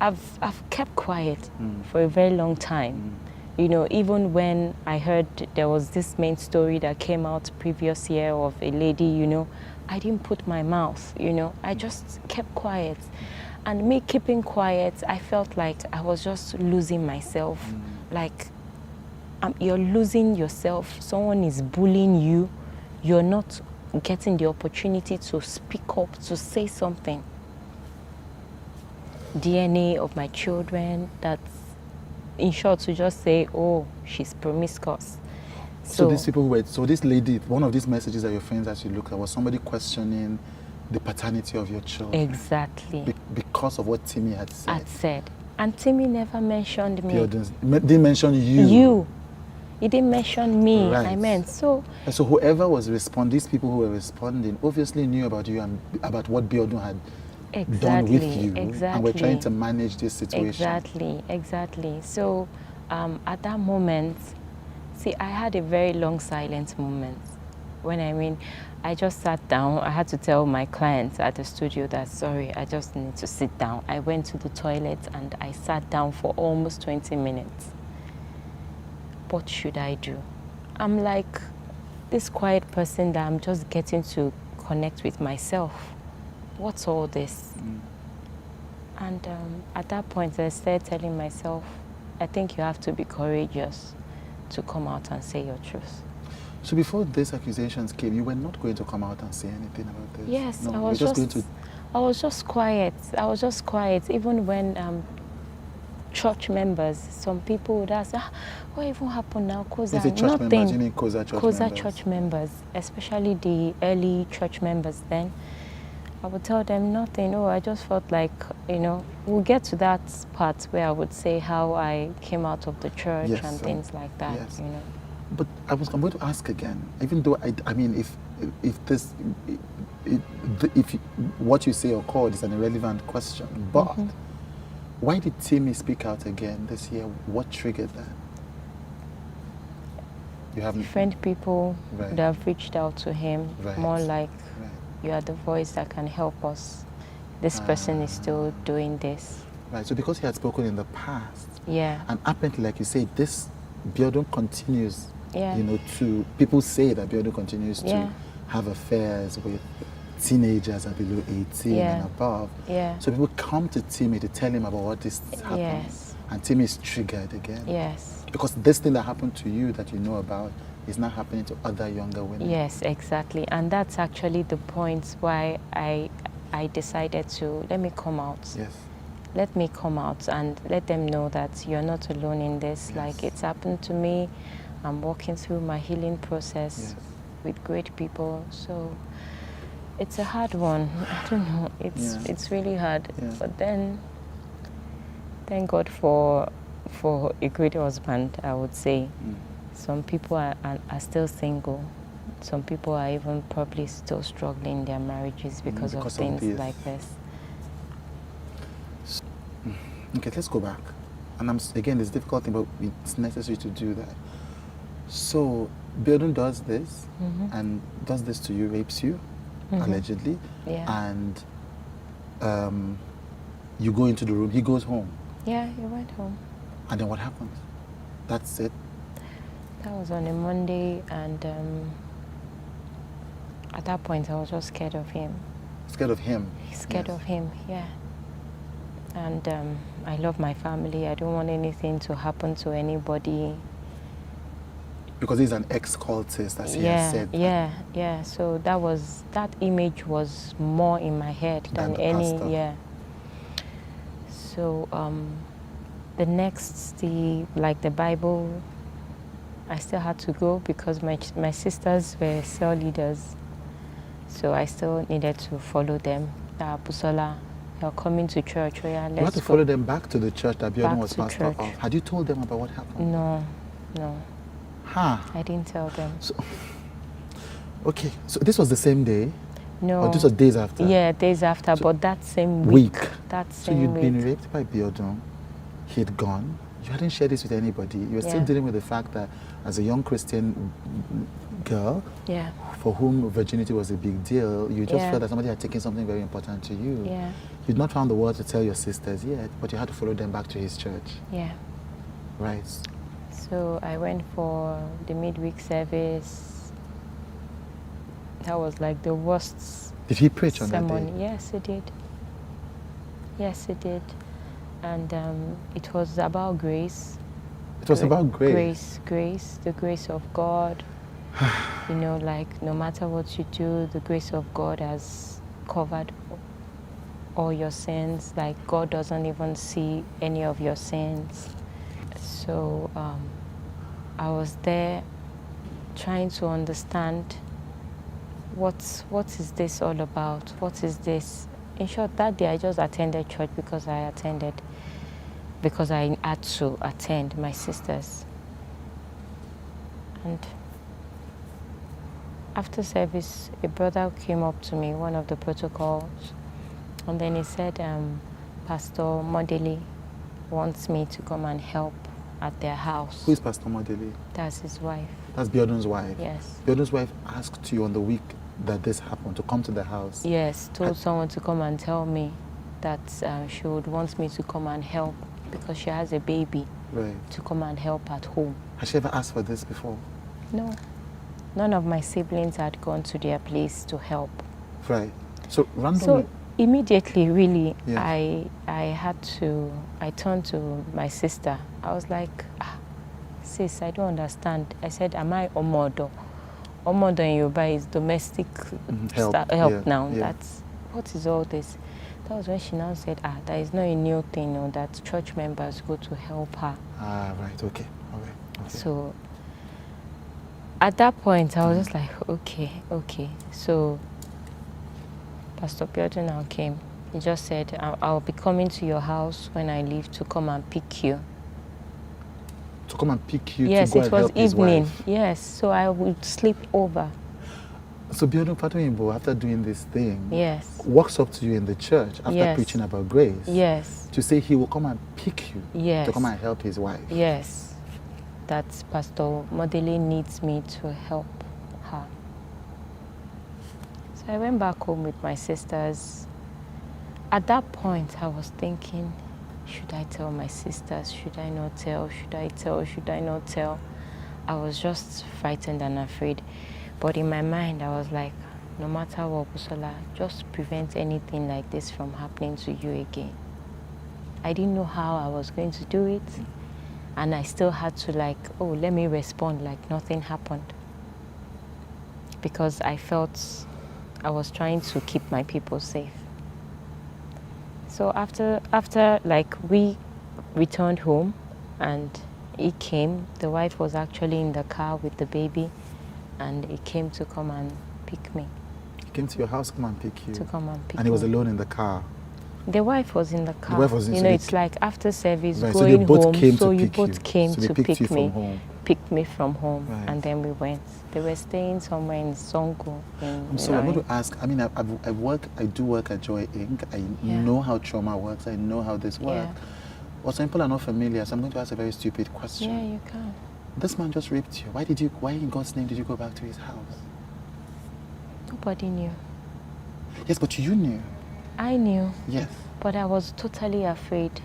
I've kept quiet for a very long time. You know, even when I heard there was this main story that came out previous year of a lady, you know, I didn't put my mouth, you know. I just kept quiet. And me keeping quiet, I felt like I was just losing myself. Like, you're losing yourself. Someone is bullying you. You're not getting the opportunity to speak up, to say something. DNA of my children, that's, in short, to just say, oh, she's promiscuous. So these people were, so this lady, one of these messages that your friends actually looked at was somebody questioning the paternity of your children. Exactly. Because of what Timi had said. And Timi never mentioned me. Didn't mention you. You. He didn't mention me. Right. I meant so. And so whoever was responding, these people who were responding, obviously knew about you and about what Biodun had done with you, and we're trying to manage this situation. Exactly. So at that moment, see, I had a very long silent moment. I just sat down. I had to tell my clients at the studio that, sorry, I just need to sit down. I went to the toilet and I sat down for almost 20 minutes. What should I do? I'm like this quiet person that I'm just getting to connect with myself. What's all this? And at that point, I started telling myself, I think you have to be courageous to come out and say your truth. So before these accusations came, you were not going to come out and say anything about this? Yes, no, I was just quiet. I was just quiet. Even when church members, some people would ask, what even happened now? COZA, church nothing. Members? You mean COZA church members? Church members, especially the early church members then. I would tell them nothing. Oh, I just felt like, you know, we'll get to that part where I would say how I came out of the church and things like that, you know. But I'm going to ask again, even though I mean, if what you say occurred is an irrelevant question, but why did Timi speak out again this year? What triggered that? You haven't. Different people would have reached out to him, more like, you are the voice that can help us. This person is still doing this. Right. So because he had spoken in the past, and apparently, like you say, this Biodun continues. You know, people say that Biodun continues to have affairs with teenagers are below 18 and above. So people come to Timi to tell him about what is happening. And Timi is triggered again. Because this thing that happened to you that you know about is not happening to other younger women. Yes, exactly. And that's actually the point why I decided to let me come out. Let me come out and let them know that you're not alone in this. Like, it's happened to me. I'm walking through my healing process with great people. So it's a hard one. I don't know. It's really hard. But then Thank God for a great husband, I would say. Some people are still single. Some people are even probably still struggling in their marriages because of things like this. Okay, let's go back. And again, it's a difficult thing, but it's necessary to do that. So, Biodun does this, and does this to you, rapes you, allegedly. Yeah. And you go into the room, he goes home. Yeah, he went home. And then what happens? That's it? That was on a Monday, and at that point I was just scared of him. Scared of him? Scared of him, yeah. And I love my family. I don't want anything to happen to anybody. Because he's an ex-cultist, as he has said. Yeah. So that image was more in my head than any, pastor. So the Bible, I still had to go because my sisters were cell leaders. So I still needed to follow them. Busola, you're coming to church. Oh yeah, let's go. You had to follow them back to the church that Biodun was pastor church. of. Had you told them about what happened? No. Huh. I didn't tell them. So, okay, so this was the same day? No. Or this was days after? Yeah, days after, so but that same week. So you'd been raped by Biodun, he'd gone, you hadn't shared this with anybody, you were still dealing with the fact that as a young Christian girl, for whom virginity was a big deal, you just felt that somebody had taken something very important to you. Yeah. You'd not found the words to tell your sisters yet, but you had to follow them back to his church. Yeah. Right. So I went for the midweek service. That was like the worst. Did he preach on sermon. that day? Yes, he did. Yes, he did. And it was about grace. It was about grace? Grace, the grace of God. You know, like no matter what you do, the grace of God has covered all your sins. Like God doesn't even see any of your sins. So I was there trying to understand what is this all about? What is this? In short, that day I just attended church because I had to attend my sisters. And after service, a brother came up to me, one of the protocols, and then he said, Pastor Modele wants me to come and help at their house. Who is Pastor Modele? That's his wife. That's Biodun's wife? Yes. Biodun's wife asked you on the week that this happened to come to the house? Yes, told someone to come and tell me that she would want me to come and help because she has a baby. Right. To come and help at home. Has she ever asked for this before? No. None of my siblings had gone to their place to help. Right. So randomly. So immediately, really, I turned to my sister. I was like, sis, I don't understand. I said, am I Omodo? Omodo in Yoruba is domestic help now. Yeah. What is all this? That was when she now said, that is not a new thing, that church members go to help her. Right, okay. All right. Okay. So at that point, I was just like, okay. So Pastor Biodun now came. He just said, I'll be coming to your house when I leave to come and pick you. To come and pick you to go and help his wife? Yes, it was evening. Yes, so I would sleep over. So Biodun Fatoyinbo, after doing this thing, walks up to you in the church after preaching about grace. Yes. To say he will come and pick you. Yes. To come and help his wife. Yes. That Pastor Modele needs me to help her. So I went back home with my sisters. At that point, I was thinking, should I tell my sisters? Should I not tell? Should I tell? Should I not tell? I was just frightened and afraid. But in my mind, I was like, no matter what, Busola, just prevent anything like this from happening to you again. I didn't know how I was going to do it. And I still had to let me respond like nothing happened. Because I felt I was trying to keep my people safe. So after we returned home and he came, the wife was actually in the car with the baby and he came to come and pick me. He came to your house to come and pick you? To come and pick me. And he was alone in the car? The wife was in the car. The wife was in, you know, it's like after service, right, going so they both home. Came so to you pick both you. came so they to picked pick you me. From home. Picked me from home, Right. and then we went. They were staying somewhere in Songo. I'm sorry, I'm going to ask. I mean, I do work at Joy Inc. I know how trauma works. I know how this works. But some people are not familiar, so I'm going to ask a very stupid question. Yeah, you can. This man just raped you. Why in God's name did you go back to his house? Nobody knew. Yes, but you knew. I knew. Yes. But I was totally afraid.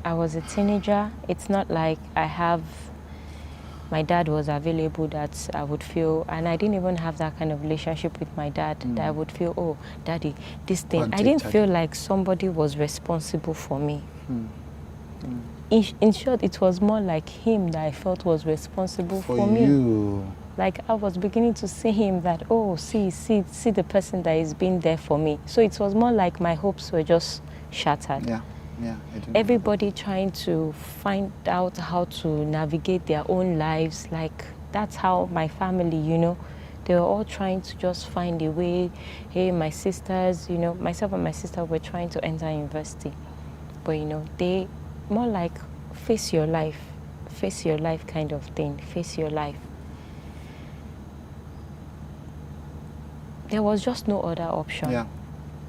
I was a teenager. It's not like my dad was available that I would feel, and I didn't even have that kind of relationship with my dad, that I would feel, oh, daddy, this thing. I didn't feel like somebody was responsible for me. In short, it was more like him that I felt was responsible for me. You. Like I was beginning to see him that, oh, see the person that is being there for me. So it was more like my hopes were just shattered. Yeah, I do. Everybody trying to find out how to navigate their own lives. Like that's how my family, you know, they were all trying to just find a way. Hey, my sisters, you know, myself and my sister were trying to enter university. But, you know, they more like face your life kind of thing, face your life. There was just no other option. Yeah.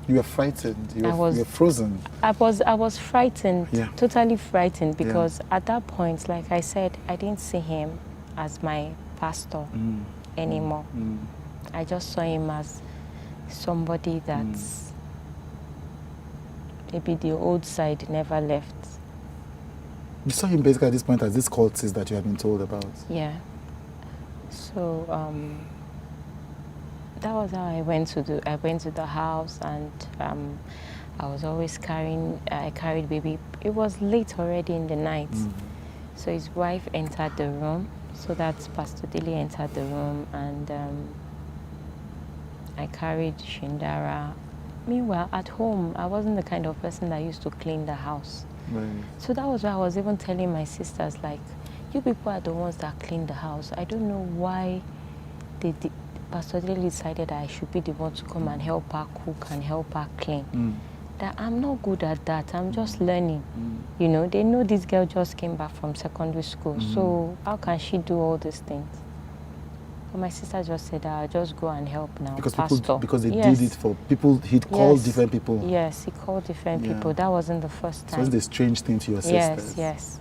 You were frightened. You were frozen. I was frightened, totally frightened, because at that point, like I said, I didn't see him as my pastor anymore. I just saw him as somebody that's maybe the old side never left. You saw him basically at this point as this cultist that you had been told about. Yeah. So that was how I went to the house, and I was always I carried baby. It was late already in the night. So his wife entered the room. So that's Pastor Dele entered the room, and I carried Shindara. Meanwhile, at home, I wasn't the kind of person that used to clean the house. Right. So that was why I was even telling my sisters, like, you people are the ones that clean the house. I don't know why Pastor Dele decided that I should be the one to come and help her cook and help her clean. That I'm not good at that. I'm just learning. You know, they know this girl just came back from secondary school. So how can she do all these things? But my sister just said, I'll just go and help now. Because they did it for people. He'd called different people. Yes, he called different people. That wasn't the first time. So it's the strange thing to your sisters. Yes.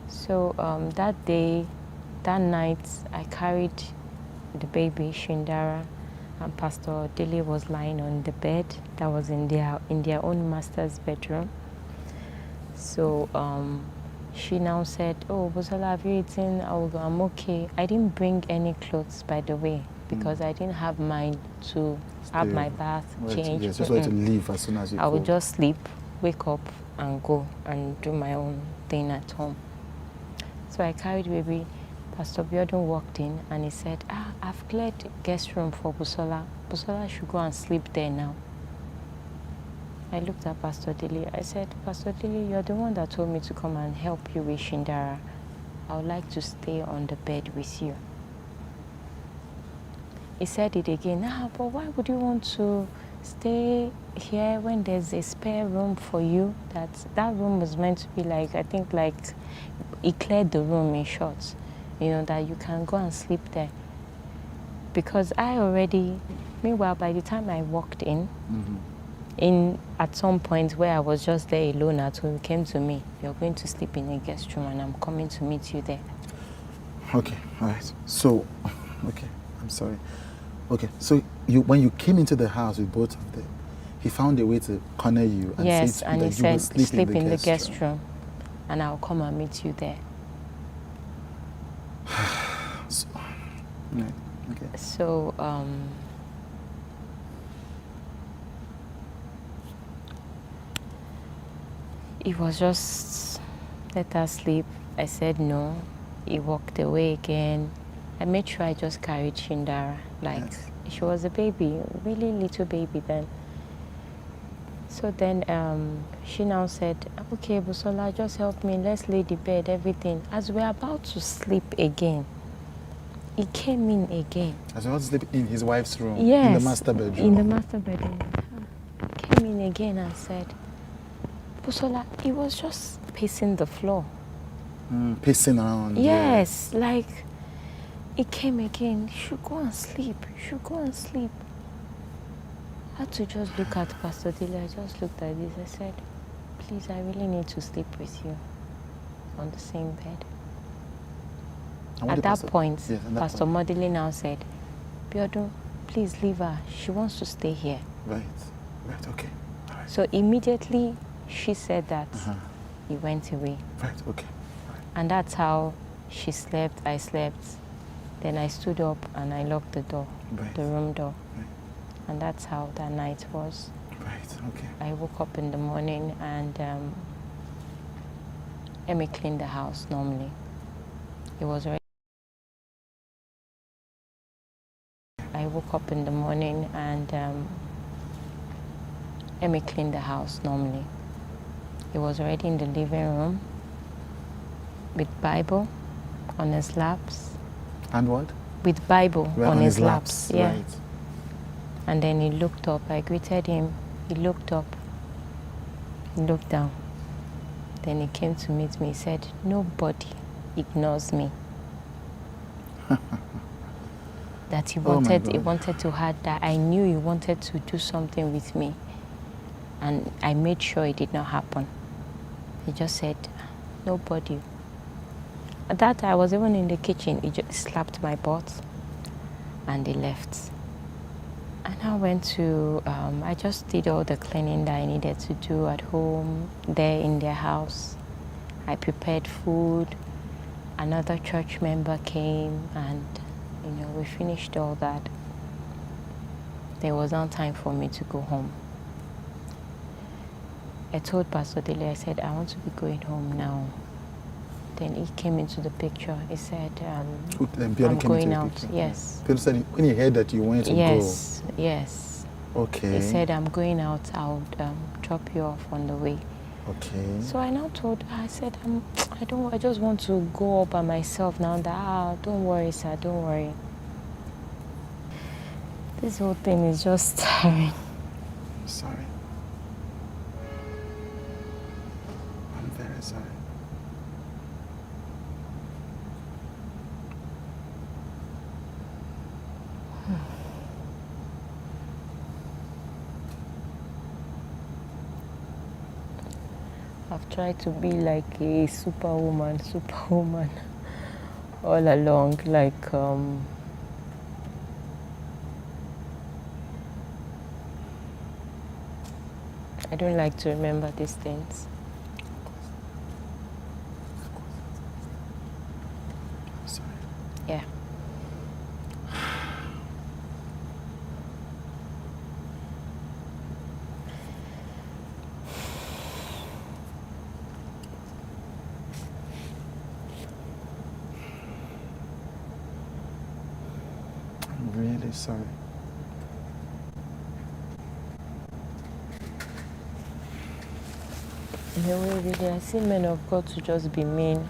So that night, I carried the baby, Shindara, and Pastor Dele was lying on the bed that was in their own master's bedroom. So she now said, oh, Busola, have you eaten? I'm okay. I didn't bring any clothes, by the way, because I didn't have mine to have my bath, change. Yes, just wanted to leave as soon as you I would just sleep, wake up, and go and do my own thing at home. So I carried baby. Pastor Biodun walked in and he said, I've cleared guest room for Busola. Busola should go and sleep there now. I looked at Pastor Dele. I said, Pastor Dele, you're the one that told me to come and help you with Shindara. I would like to stay on the bed with you. He said it again. But why would you want to stay here when there's a spare room for you? That room was meant to be like, I think like, he cleared the room in short. You know, that you can go and sleep there. Because meanwhile, by the time I walked in at some point where I was just there alone at home, came to me, you're going to sleep in a guest room and I'm coming to meet you there. Okay, all right. So, okay, I'm sorry. Okay, so when you came into the house with both of them, he found a way to corner you and say and he that you said, will sleep in the guest room and I'll come and meet you there. So, it was just, let her sleep. I said no. He walked away again. I made sure I just carried Shindara. She was a baby, really little baby then. So then she now said, okay, Busola, just help me. Let's lay the bed, everything. As we're about to sleep again, he came in again. As well as sleep in his wife's room? Yes. In the master bedroom? In the master bedroom. He came in again and said, Busola, he was just pacing the floor. Pacing around. Yes, like, he came again. You should go and sleep. You should go and sleep. I had to just look at Pastor Dele. I just looked at this. I said, please, I really need to sleep with you on the same bed. At that point, Pastor Modele now said, Biodun, please leave her. She wants to stay here. Right, okay. All right. So immediately she said that, he went away. Right, okay. Right. And that's how she slept, I slept. Then I stood up and I locked the door, the room door. Right. And that's how that night was. Right, okay. I woke up in the morning and Emmy cleaned the house normally. It was already. I woke up in the morning and Emmy cleaned the house normally. He was already in the living room with Bible on his laps. And what? With Bible on his laps. Yeah. Right. And then he looked up. I greeted him. He looked up. He looked down. Then he came to meet me. He said, nobody ignores me. That he wanted to have that. I knew he wanted to do something with me. And I made sure it did not happen. He just said, nobody. At that time, I was even in the kitchen. He just slapped my butt and he left. And I went to, I just did all the cleaning that I needed to do at home, there in their house. I prepared food. Another church member came and, you know, we finished all that. There was no time for me to go home. I told Pastor Dele, I said, I want to be going home now. Then he came into the picture. He said, I'm going out. Yes. People said, when he heard that you wanted to go. Yes. Okay. He said, I'm going out. I'll drop you off on the way. Okay. So I now told her, I said, I just want to go all by myself now. That, don't worry, sir, don't worry. This whole thing is just tiring. Sorry. I'm very sorry. I've tried to be like a superwoman all along, like I don't like to remember these things. Sorry. Yeah. I'm really sorry. In a way, really, I see men of God to just be mean.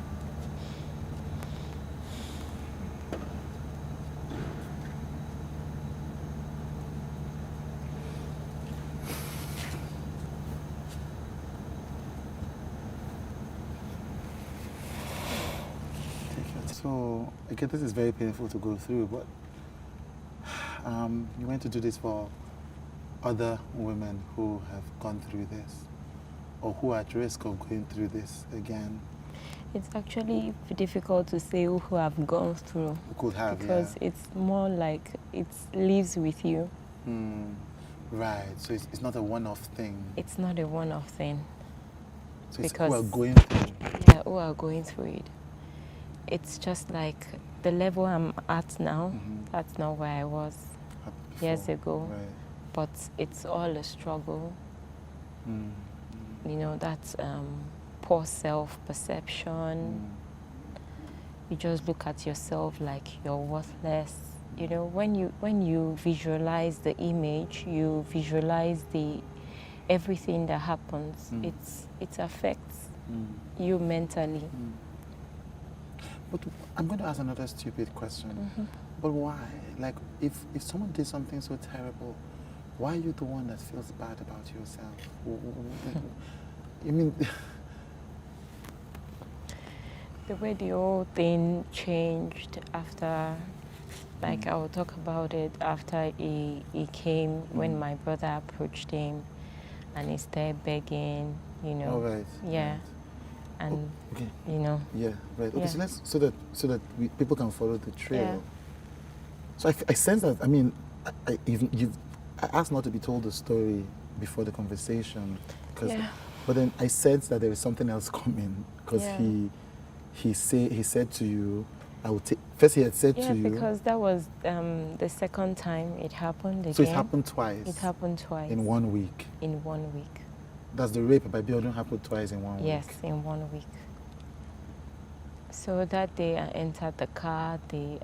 So, again, this is very painful to go through, but you went to do this for other women who have gone through this, or who are at risk of going through this again. It's actually difficult to say who have gone through. Could have, because it's more like it lives with you. Right, so it's not a one-off thing. It's not a one-off thing. So it's because who are going through. Yeah, who are going through it. It's just like the level I'm at now, that's not where I was years ago. Right. But it's all a struggle. You know, that's poor self-perception. You just look at yourself like you're worthless. You know, when you visualize the image, you visualize everything that happens. It affects you mentally. But I'm going to ask another stupid question. But why? Like, if someone did something so terrible, why are you the one that feels bad about yourself? I mean, The way the whole thing changed after, like I will talk about it after he came, when my brother approached him and he started begging, you know. all right. Yeah. Right. And, Okay. you know. Yeah, right. Okay, Yeah. so let's so that people can follow the trail. Yeah. So I sense that. I mean, I asked not to be told the story before the conversation, Yeah. but then I sense that there is something else coming because Yeah. he said to you, I will take. First, he had said Yeah, to you. because that was the second time it happened again. So it happened twice. It happened twice. In 1 week. In 1 week. Does the rape by Biodun happen twice in 1 week? Yes, in 1 week. So that day I entered the car, the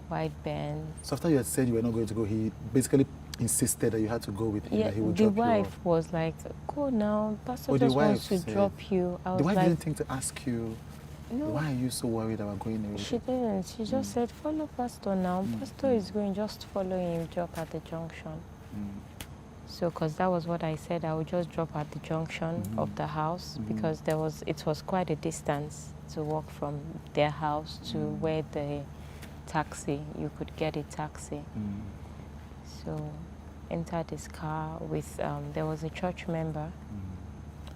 white Benz. So after you had said you were not going to go, he basically insisted that you had to go with him, Yeah, that he would the drop you wife off. was like, go now, Pastor Oh, the just wants to wife said- drop you. I The was wife like, didn't think to ask you, no, why are you so worried about going away? she didn't. She just said, follow Pastor now. Pastor is going, just follow him, drop at the junction. So, because that was what I said, I would just drop at the junction of the house because it was quite a distance to walk from their house to where the taxi, you could get a taxi. So, entered his car with, there was a church member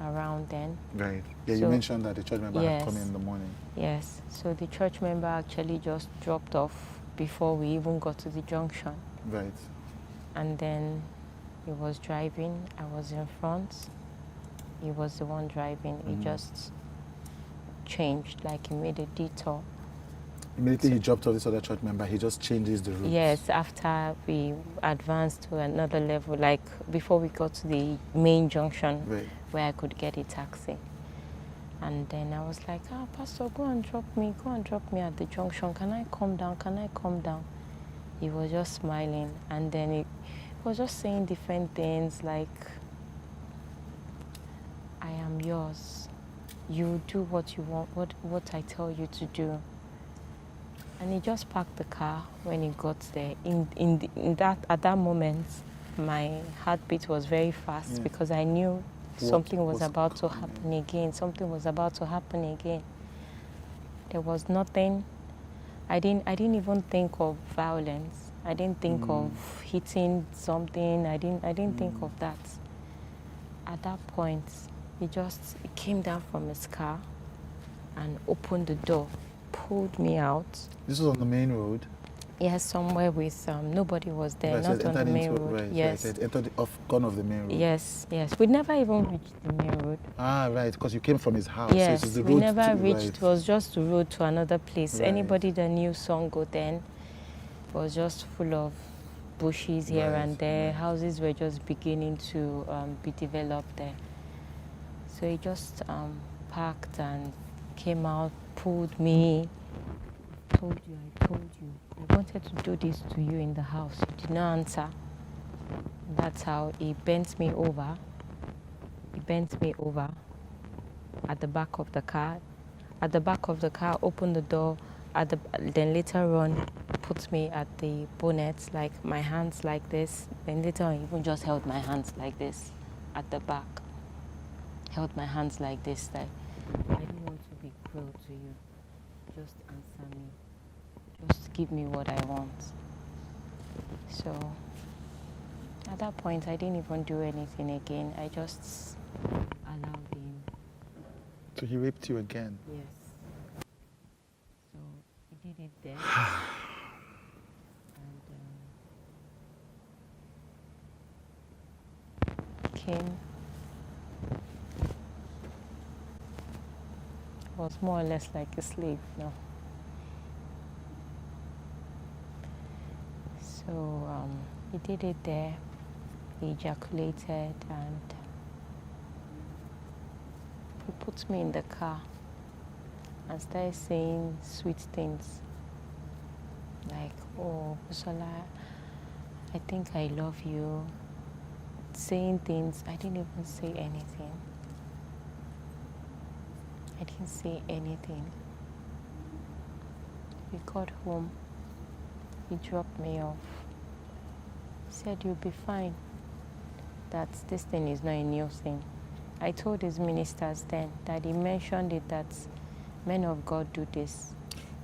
around then. Right. Yeah, you So- mentioned that the church member had come Yes. in the morning. Yes, so the church member actually just dropped off before we even got to the junction. Right. And then he was driving, I was in front. He was the one driving. He just changed, like he made a detour. Immediately he dropped off this other church member, he just changes the route. Yes, after we advanced to another level, like before we got to the main junction Right. where I could get a taxi. And then I was like, Pastor, go and drop me at the junction. Can I come down? Can I come down? He was just smiling. And then he was just saying different things like, I am yours. You do what you want, what I tell you to do. And he just parked the car when he got there. At that moment, my heartbeat was very fast because I knew something was about to happen again. Something was about to happen again. There was nothing. I didn't even think of violence. I didn't think of hitting something. I didn't think of that. At that point, he came down from his car and opened the door, pulled me out. This was on the main road? Yes, somewhere with nobody was there, Right, so not it on the entered main into- road. Right, Yes. right, so it entered gone off the main road. Yes, yes. We never even reached the main road. Ah, right, because you came from his house. Yes, so it's the we road never to, reached. Right. It was just the road to another place. Right. Anybody that knew Songo then was just full of bushes here Right, and there. right. Houses were just beginning to be developed there. So he just parked and came out, pulled me. I told you. I wanted to do this to you in the house. You did not answer. That's how he bent me over. He bent me over at the back of the car. At the back of the car, opened the door. Then later on, put me at the bonnet, like my hands like this. Then later on, even just held my hands like this at the back. Held my hands like this, like, I don't want to be cruel to you. Just answer me. Just give me what I want. So, at that point, I didn't even do anything again. I just allowed him. So he raped you again? Yes. So, he did it there. And came. Was more or less like a slave now. So he did it there. He ejaculated and he put me in the car and started saying sweet things like, oh, Busola, I think I love you. Saying things, I didn't even say anything. I didn't say anything. We got home. He dropped me off. He said, you'll be fine. That this thing is not a new thing. I told his ministers then that he mentioned it that men of God do this.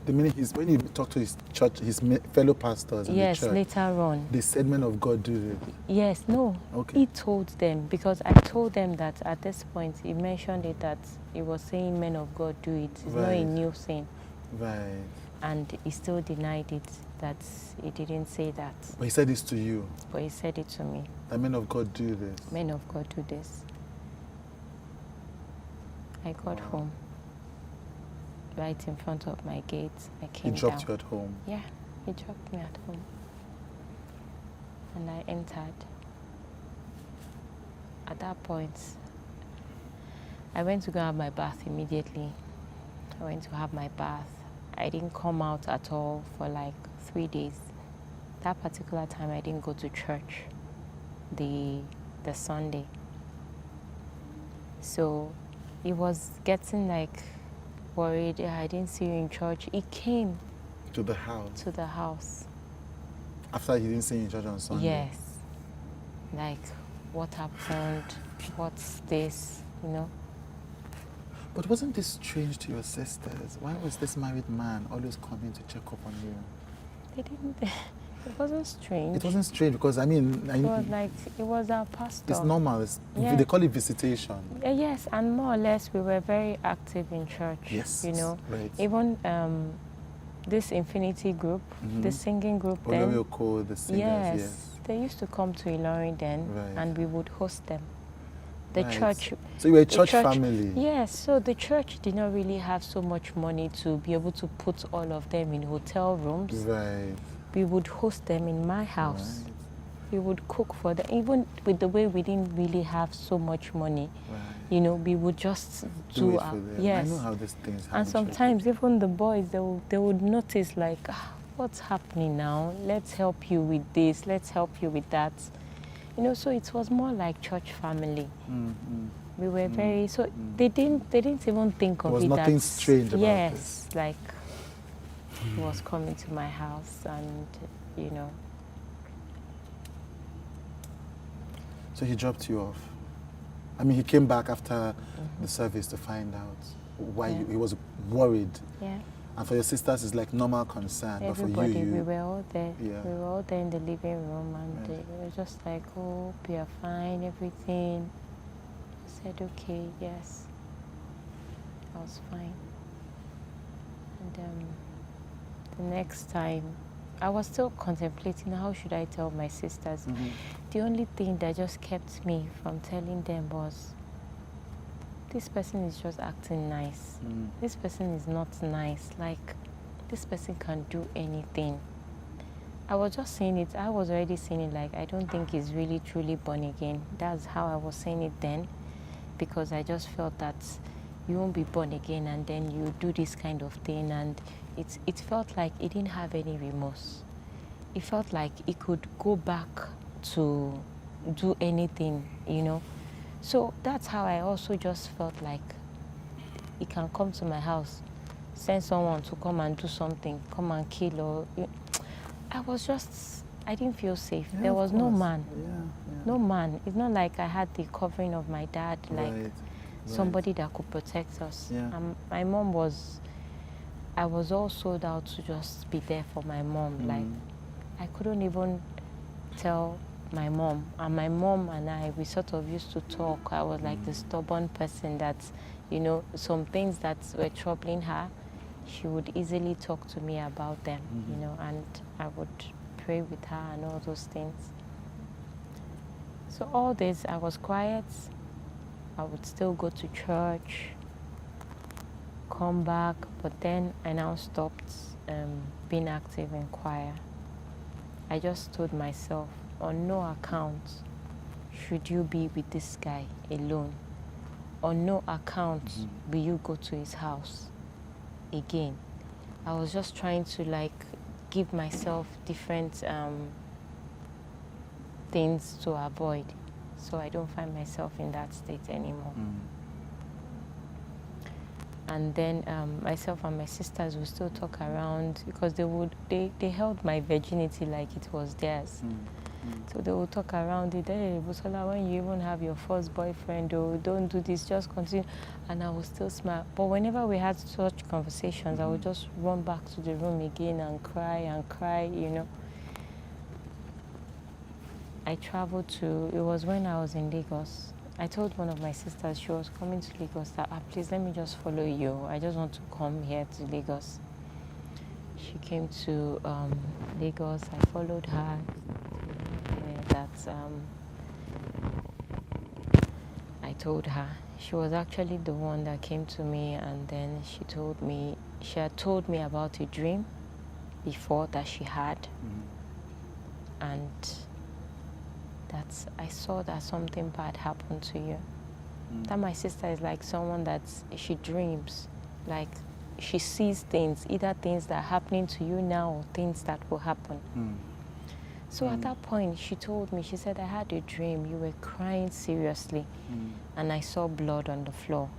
The meaning is when you talk to his church, his fellow pastors in the church. Yes, later on. They said men of God do this. Yes, no. Okay. He told them, because I told them that at this point he mentioned it that he was saying men of God do it. It's not a new thing. Right. And he still denied it, that he didn't say that. But he said this to you. But he said it to me. That men of God do this. Men of God do this. I got home. Right in front of my gate. I came He dropped down. you at home? Yeah, he dropped me at home. And I entered. At that point, I went to go have my bath immediately. I went to have my bath. I didn't come out at all for like 3 days. That particular time, I didn't go to church the Sunday. So it was getting like worried. I didn't see you in church. He came to the house. To the house. After he didn't see you in church on Sunday. Yes. Like, what happened? What's this? You know. But wasn't this strange to your sisters? Why was this married man always coming to check up on you? They didn't. It wasn't strange. It wasn't strange because it was like, it was our pastor. It's normal. They call it visitation. Yes, and more or less we were very active in church. Yes. You know, right. Even this Infinity group, the singing group then. The singers, yes. They used to come to Ilorin then, and we would host them. The church. So you were a church family. Yes, so the church did not really have so much money to be able to put all of them in hotel rooms. Right. We would host them in my house. Right. We would cook for them. Even with the way we didn't really have so much money, you know, we would just do our, yes. I know how these things happen. And sometimes even the boys, they would notice like, what's happening now? Let's help you with this. Let's help you with that. You know, so it was more like church family. We were very, so they didn't even think of it. There was nothing strange about this. Yes, like he was coming to my house and, you know. So he dropped you off. I mean, he came back after the service to find out why he was worried. Yeah. And for your sisters, it's like normal concern. Everybody, but for you, we were all there. Yeah. We were all there in the living room, and they were just like, "Oh, we are fine, everything." I said, "Okay, yes." I was fine. And the next time, I was still contemplating how should I tell my sisters. The only thing that just kept me from telling them was, this person is just acting nice. This person is not nice. Like, this person can do anything. I was just saying it. I was already saying it like, I don't think he's really truly born again. That's how I was saying it then, because I just felt that you won't be born again and then you do this kind of thing. And it felt like he didn't have any remorse. It felt like he could go back to do anything, you know. So that's how I also just felt like he can come to my house, send someone to come and do something, come and kill or... I didn't feel safe. Yeah, there was no man. Yeah. No man. It's not like I had the covering of my dad, like somebody that could protect us. Yeah. My mom was... I was all sold out to just be there for my mom. Like, I couldn't even tell my mom, and my mom and I, we sort of used to talk. I was like the stubborn person that, you know, some things that were troubling her, she would easily talk to me about them, you know, and I would pray with her and all those things. So all this, I was quiet. I would still go to church, come back, but then I now stopped being active in choir. I just told myself, on no account should you be with this guy alone. On no account will you go to his house again. I was just trying to like give myself different things to avoid, so I don't find myself in that state anymore. And then myself and my sisters would still talk around, because they held my virginity like it was theirs. So they will talk around it. Hey, Busola, when you even have your first boyfriend, oh, don't do this, just continue. And I will still smile. But whenever we had such conversations, I would just run back to the room again and cry, you know. I traveled to, it was when I was in Lagos. I told one of my sisters, she was coming to Lagos, that please let me just follow you. I just want to come here to Lagos. She came to Lagos. I followed her. I told her. She was actually the one that came to me, and then she had told me about a dream before that she had. And I saw that something bad happened to you. That my sister is like someone that she dreams, like she sees things, either things that are happening to you now or things that will happen. So at that point, she told me, she said, I had a dream, you were crying seriously, and I saw blood on the floor,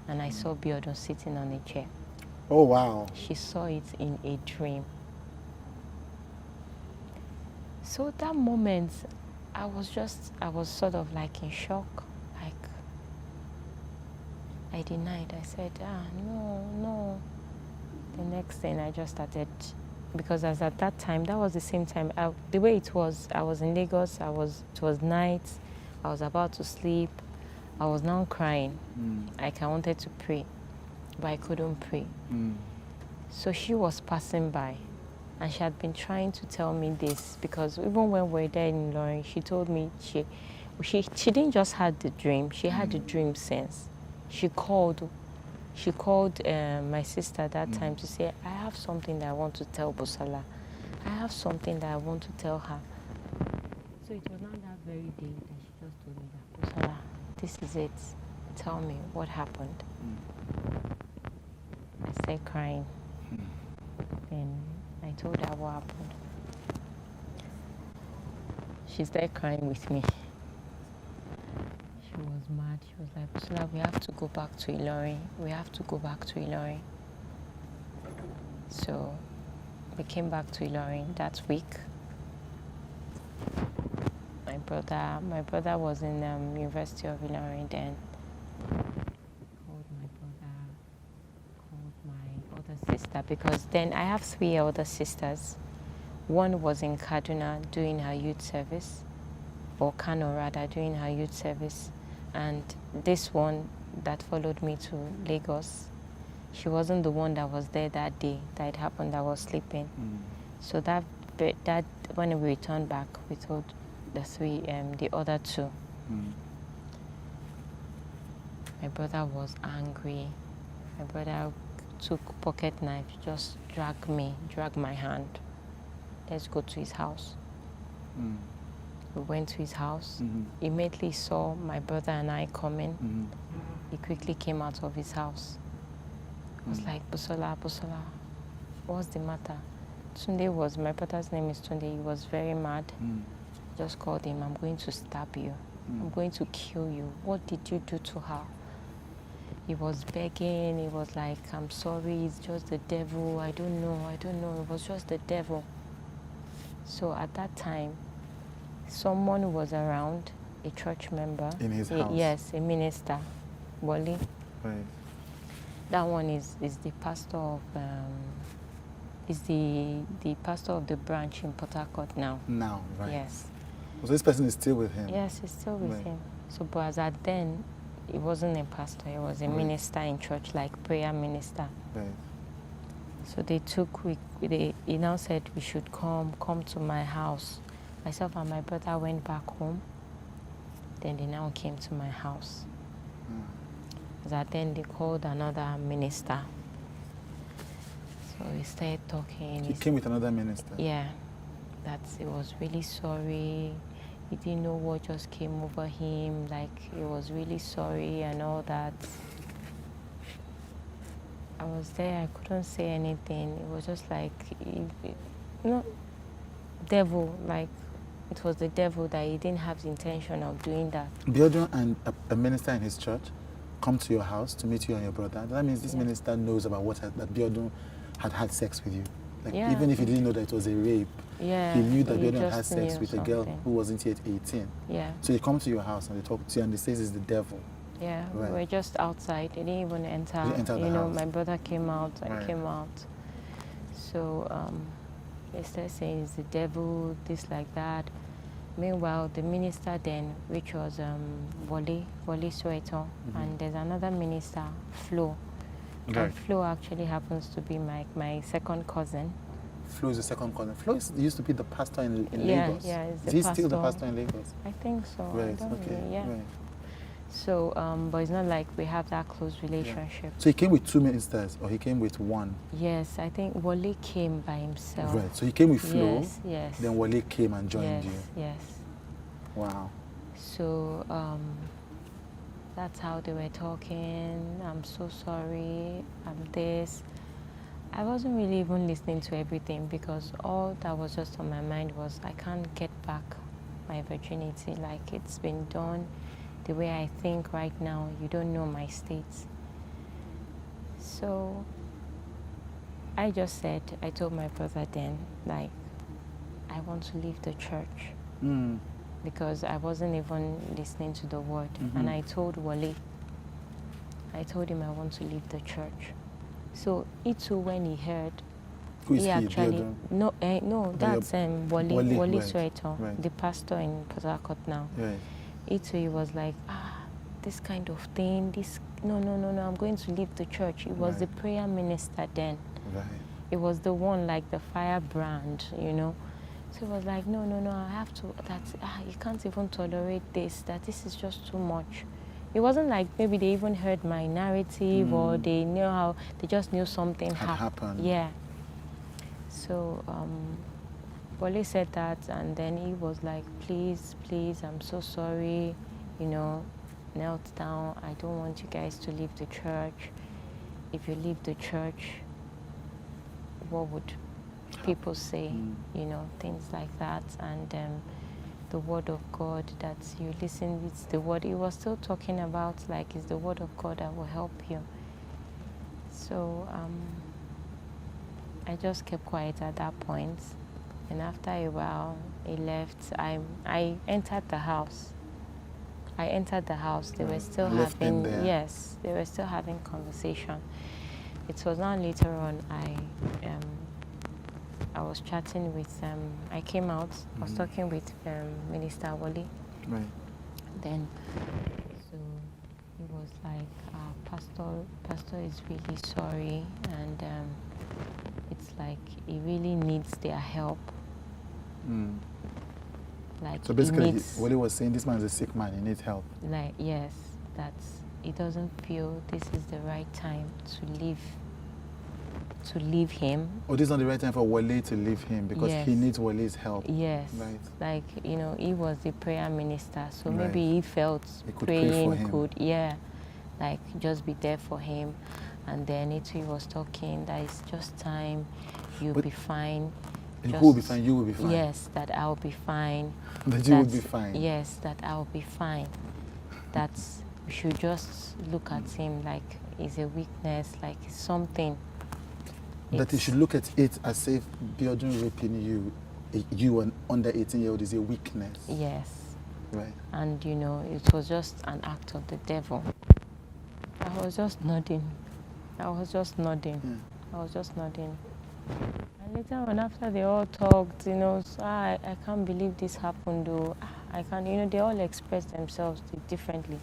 and I saw Biodun sitting on a chair. Oh, wow. She saw it in a dream. So that moment, I was sort of like in shock. Like, I denied. I said, no. The next thing I just started, because as at that time, that was the same time, the way it was, I was in Lagos, it was night, I was about to sleep, I was now crying. Like I wanted to pray, but I couldn't pray. So she was passing by, and she had been trying to tell me this, because even when we were there in Ilorin, she told me she didn't just have the dream, she had the dream sense. She called my sister that time to say, I have something that I want to tell Busola. I have something that I want to tell her. So it was not that very day that she just told me that, Busola, this is it. Tell me what happened. I started crying. Then I told her what happened. She started crying with me. She was mad. She was like, Busola, we have to go back to Ilorin. We have to go back to Ilorin. So we came back to Ilorin that week. My brother was in University of Ilorin then. Called my brother, called my other sister, because then I have 3 older sisters. One was in Kaduna doing her youth service, or Kano rather, doing her youth service. And this one that followed me to Lagos, she wasn't the one that was there that day that it happened. I was sleeping. So that when we returned back, we told the other 2. My brother was angry. My brother took pocket knife, just dragged my hand. Let's go to his house. We went to his house. Immediately saw my brother and I coming. He quickly came out of his house. I was like, Busola, what's the matter? My brother's name is Tunde. He was very mad. Just called him, I'm going to stab you. I'm going to kill you. What did you do to her? He was begging. He was like, I'm sorry, it's just the devil. I don't know. It was just the devil. So at that time, someone was around, a church member. In his house? Yes, a minister, Wally. Right. That one is the pastor of the pastor of the branch in Port Harcourt now. Now, right. Yes. So this person is still with him? Yes, he's still with him. So, but as at then, he wasn't a pastor, he was a minister in church, like prayer minister. Right. So he now said we should come to my house. Myself and my brother went back home. Then they now came to my house. That then they called another minister. So we started talking. He came with another minister? Yeah. That he was really sorry. He didn't know what just came over him. Like, he was really sorry and all that. I was there, I couldn't say anything. It was just like, devil, like, it was the devil that he didn't have the intention of doing that. Biodun and a minister in his church come to your house to meet you and your brother. That means this minister knows about that Biodun had sex with you. Like, Yeah. even if he didn't know that it was a rape, Yeah. he knew that he Biodun had just sex knew with a girl something. who wasn't yet 18. Yeah. So he comes to your house and they talk to you and they say it's the devil. Yeah, Right. we were just outside. They didn't even enter. They entered the You know, house. my brother came out, I Right. came out. So they started saying it's the devil, this, like that. Meanwhile, the minister then, which was Wole Soweto, and there's another minister, Flo. Right. And Flo actually happens to be my second cousin. Flo is the second cousin. Flo used to be the pastor in Yeah, Lagos. yeah, he's Is the he still the pastor. pastor in Lagos? I think so. I Right, don't okay. really, yeah. Right. So, but it's not like we have that close relationship. So he came with 2 ministers or he came with 1? Yes, I think Wole came by himself. Right. So he came with Flo. Yes, yes. Then Wole came and joined yes, you. Yes. Wow. So that's how they were talking. I'm so sorry. I'm this. I wasn't really even listening to everything because all that was just on my mind was I can't get back my virginity. Like, it's been done the way I think right now. You don't know my state. So I just said, I told my brother then, like, I want to leave the church. Because I wasn't even listening to the word. And I told Wole, I told him I want to leave the church. So he too, when he heard, Who is he? actually, Biodun? no, that's Wole right. Soweto, Right. the pastor in Port Harcourt now. Right. He too, he was like, this kind of thing, this, no, I'm going to leave the church. He was Right. the prayer minister then. Right. It was the one, like the firebrand, you know. So it was like, no, I have to, you can't even tolerate this, that this is just too much. It wasn't like maybe they even heard my narrative or they knew how, they just knew something Had happened. Yeah. So Wole said that, and then he was like, please, I'm so sorry, you know, knelt down. I don't want you guys to leave the church. If you leave the church, what would people say, you know, things like that. And the word of God that you listen, it's the word he was still talking about, like, it's the word of God that will help you. So I just kept quiet at that point, and after a while he left. I entered the house. They were still having, yes, they were still having conversation. It was now later on I was chatting with, I came out, I was talking with Minister Wole. Right. Then, so he was like, Pastor is really sorry, and it's like he really needs their help. Like, so basically, what he was saying, this man is a sick man, he needs help. Like, yes, that he doesn't feel this is the right time to leave him. Oh, this is not the right time for Wole to leave him because Yes. he needs Wole's help. Yes. Right. Like, you know, he was the prayer minister, so Right. maybe he felt He could pray for praying him. could, yeah, like, just be there for him. And then he was talking that it's just time, you'll But be fine. Who will be fine? You will be fine. Yes, that I'll be fine. That you will be fine. Yes, that I'll be fine. That we should just look at him like it's a weakness, like something. That you should look at it as if Biodun raping you an under 18-year-old is a weakness. Yes. Right. And you know, it was just an act of the devil. I was just nodding. Yeah. And later on, after they all talked, you know, so I can't believe this happened, though. I can't, you know, they all expressed themselves differently.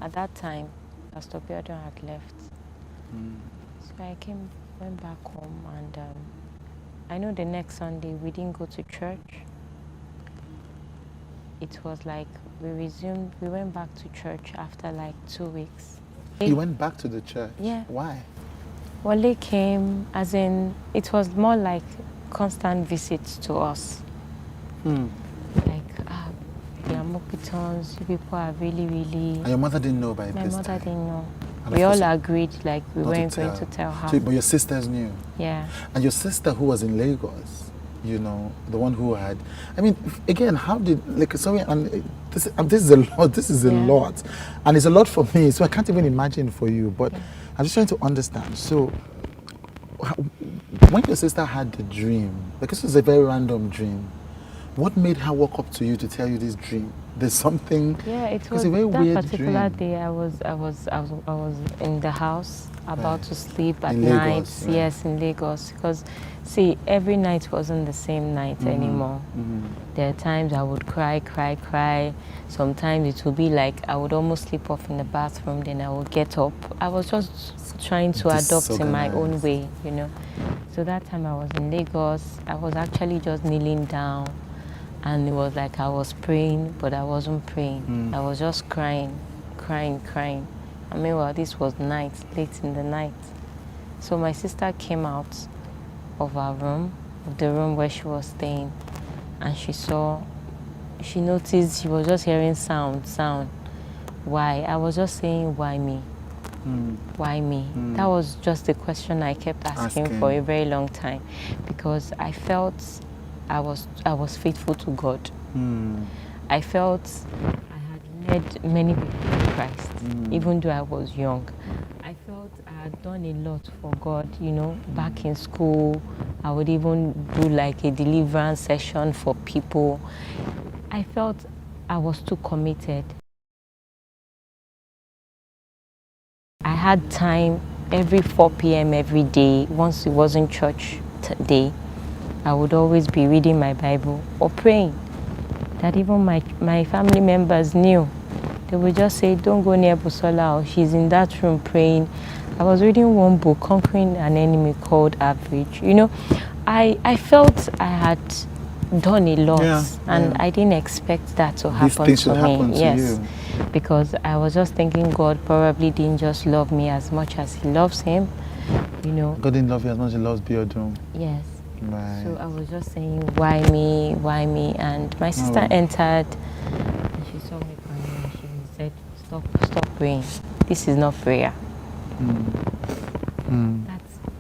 At that time, Pastor Biodun had left. So I went back home, and I know the next Sunday we didn't go to church. It was like we went back to church after like 2 weeks. You went back to the church? Yeah. Why? Wole came, as in, it was more like constant visits to us. Like, the Amokitons, you people are really, really... And your mother didn't know by this time? My mother didn't know. And We all agreed, like, we weren't going to tell her. So, but your sisters knew? Yeah. And your sister who was in Lagos, you know, the one who had... I mean, again, how did... Like, sorry, and this is a lot. This is a lot. And it's a lot for me, so I can't even imagine for you. But I'm just trying to understand. So, when your sister had the dream, because it's a very random dream, what made her walk up to you to tell you this dream? There's something. Yeah, it was a very that weird particular dream. day. I was in the house about to sleep at In night. Lagos, right. Yes, in Lagos. Because see, every night wasn't the same night anymore. There are times I would cry. Sometimes it would be like I would almost sleep off in the bathroom. Then I would get up. I was just trying to adopt in my own way, you know. So that time I was in Lagos. I was actually just kneeling down. And it was like I was praying, but I wasn't praying. I was just crying. I mean, well, this was night, late in the night. So my sister came out of her room, the room where she was staying, and she noticed she was just hearing sound. Why? I was just saying, why me? Why me? That was just the question I kept asking for a very long time, because I felt I was faithful to God. I felt I had led many people to Christ, even though I was young. I felt I had done a lot for God, you know, back in school. I would even do like a deliverance session for people. I felt I was too committed. I had time every 4 p.m. every day. Once it wasn't church day, I would always be reading my Bible or praying. That even my family members knew. They would just say, don't go near Busola, or she's in that room praying. I was reading one book, Conquering an Enemy, called Average. You know, I felt I had done a lot, and I didn't expect that to happen to me. Yes, because I was just thinking God probably didn't just love me as much as He loves him. You know, God didn't love you as much as He loves Biodun. Yes. Right. So I was just saying, why me? And my sister entered, and she saw me crying, and she said, stop praying. This is not prayer.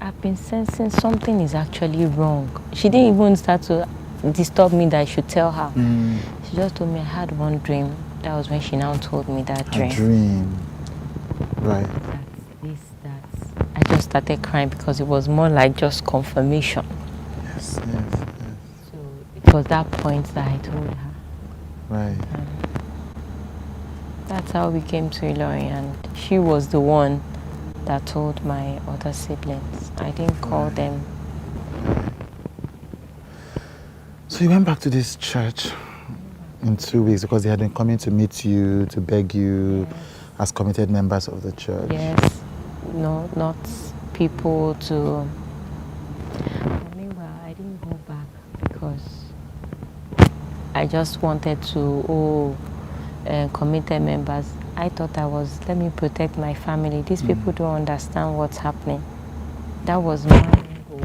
I've been sensing something is actually wrong. She didn't even start to disturb me that I should tell her. She just told me I had one dream. That was when she now told me that dream. A dream. Right. I just started crying because it was more like just confirmation. Yes. So it was that point that I told her. Right. That's how we came to Ilorin, and she was the one that told my other siblings. I didn't call them. So you went back to this church in 2 weeks because they had been coming to meet you, to beg you as committed members of the church. Yes. No, not people to... Meanwhile, I didn't go back because I just wanted to, committed members. I thought let me protect my family. These people don't understand what's happening. That was my goal.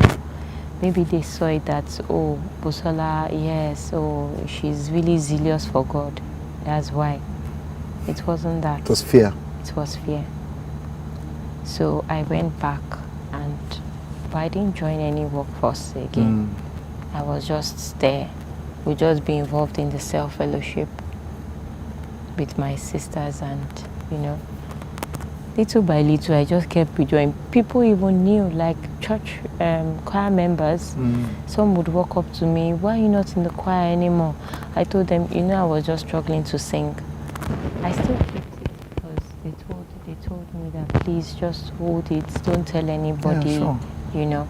Maybe they saw it that, Busola, yes, she's really zealous for God. That's why. It wasn't that. It was fear. It was fear. So I went back, but I didn't join any workforce again. I was just there. We'd just be involved in the self-fellowship with my sisters, and, you know, little by little, I just kept rejoining. People even knew, like church choir members, some would walk up to me, why are you not in the choir anymore? I told them, you know, I was just struggling to sing. I still kept it because they told me that please just hold it, don't tell anybody, you know.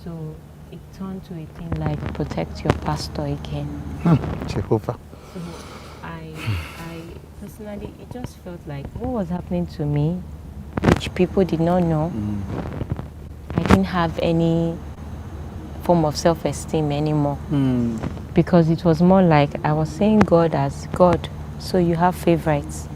So it turned to a thing like protect your pastor again. Jehovah. So I personally, it just felt like what was happening to me, which people did not know. I didn't have any form of self-esteem anymore, because it was more like I was saying God as God, so you have favorites.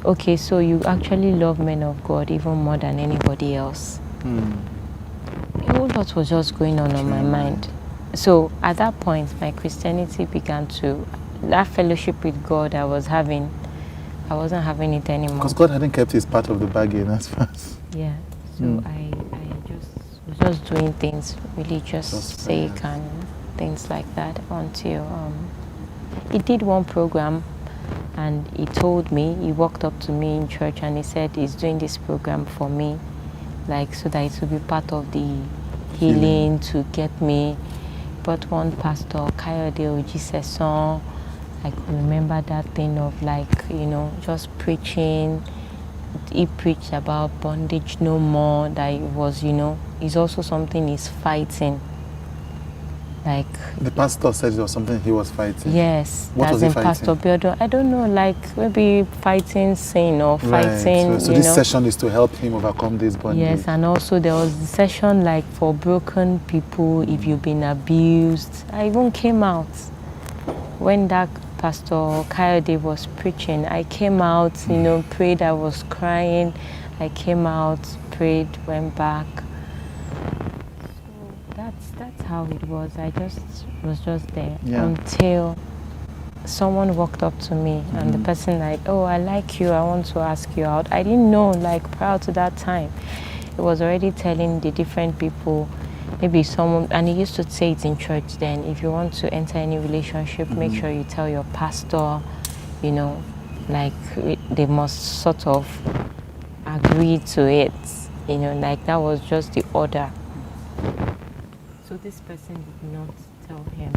Okay, so you actually love men of God even more than anybody else. A whole lot was just going on my mind. So at that point, my Christianity began to, that fellowship with God I wasn't having it anymore. Because God hadn't kept his part of the bargain as fast. Yeah. So I was just doing things religious sake and things like that until he did one program, and he told me, he walked up to me in church and he said he's doing this program for me, like so that it will be part of the healing to get me. But one pastor, Kayode Ojiseson, I could remember that thing of like, you know, just preaching. He preached about bondage no more, that it was, you know, it's also something he's fighting. Like the pastor said it was something he was fighting. Yes, what was he fighting? Pastor Biodun, I don't know, like maybe fighting sin or fighting. Right. So this session is to help him overcome this bondage. Yes, and also there was the session like for broken people, if you've been abused. I even came out when that Pastor Kayode was preaching. I came out, you know, prayed. I was crying. I came out, prayed, went back. That's how it was. I was just there until someone walked up to me and the person like, oh, I like you, I want to ask you out. I didn't know, like prior to that time, it was already telling the different people, maybe someone, and he used to say it in church then, if you want to enter any relationship, make sure you tell your pastor, you know, like they must sort of agree to it, you know, like that was just the order. So this person did not tell him,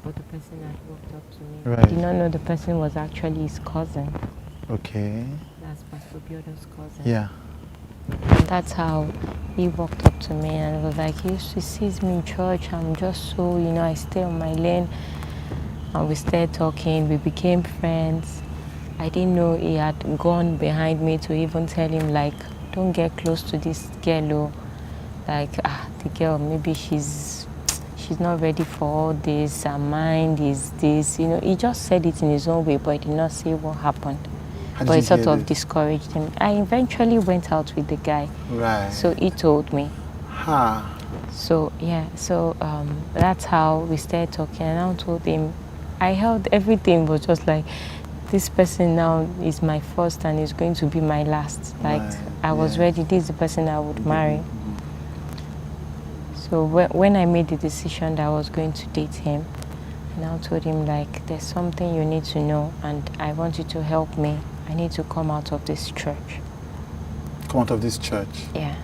but the person that walked up to me did not know the person was actually his cousin. Okay. That's Pastor Biodun's cousin. Yeah. And that's how he walked up to me and was like, he used to see me in church. I'm just so, you know, I stay on my lane. And we started talking. We became friends. I didn't know he had gone behind me to even tell him, like, don't get close to this girl. Like, the girl, maybe she's not ready for all this. Her mind is this. You know, he just said it in his own way, but he did not say what happened. But it sort of discouraged him. I eventually went out with the guy. Right. So he told me. Ha. So, yeah, so that's how we started talking. And I told him, I held everything, was just like, this person now is my first and is going to be my last. Like, I was ready. This is the person I would marry. So when I made the decision that I was going to date him, and I told him, like, there's something you need to know, and I want you to help me. I need to come out of this church. Come out of this church? Yeah.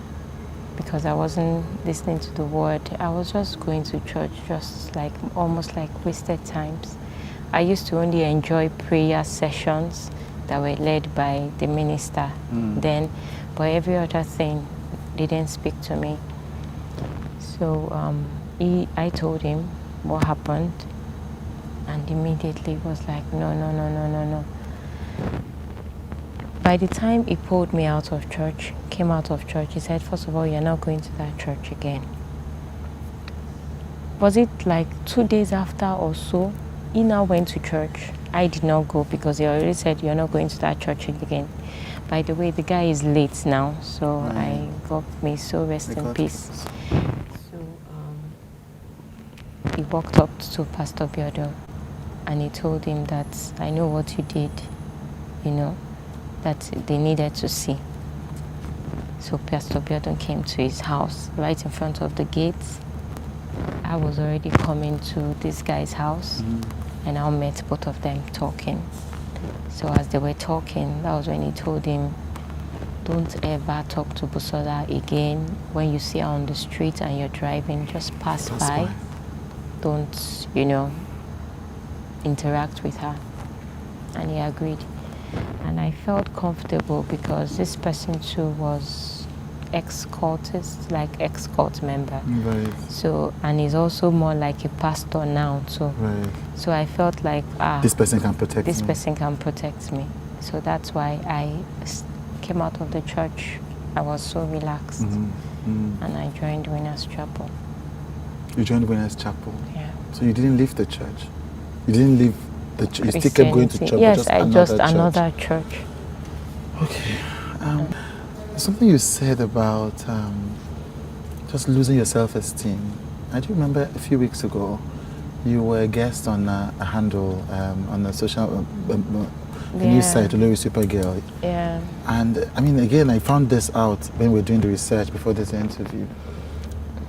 Because I wasn't listening to the word. I was just going to church, just like, almost like wasted times. I used to only enjoy prayer sessions that were led by the minister then, but every other thing didn't speak to me. So I told him what happened, and immediately was like, no. By the time he pulled me out of church, came out of church, he said, first of all, you're not going to that church again. Was it like 2 days after or so? He now went to church. I did not go because he already said, you're not going to that church again. By the way, the guy is late now, so I got me, so rest in peace. He walked up to Pastor Biodun and he told him that I know what you did, you know, that they needed to see. So Pastor Biodun came to his house right in front of the gates. I was already coming to this guy's house and I met both of them talking. So as they were talking, that was when he told him, don't ever talk to Busola again. When you see her on the street and you're driving, just pass by. Don't, you know, interact with her. And he agreed. And I felt comfortable because this person too was ex-cultist, like ex-cult member. Right. So, and he's also more like a pastor now too. Right. So I felt like, this person can protect me. This person can protect me. So that's why I came out of the church. I was so relaxed. And I joined Winners Chapel. You joined Winners Chapel? Yeah. So you didn't leave the church? You didn't leave the church? You still kept going to church? Yes, just another church. Okay. Something you said about just losing your self-esteem. I do remember a few weeks ago, you were a guest on a handle on a social news site, Olori Supergirl. Yeah. And I mean, again, I found this out when we were doing the research before this interview.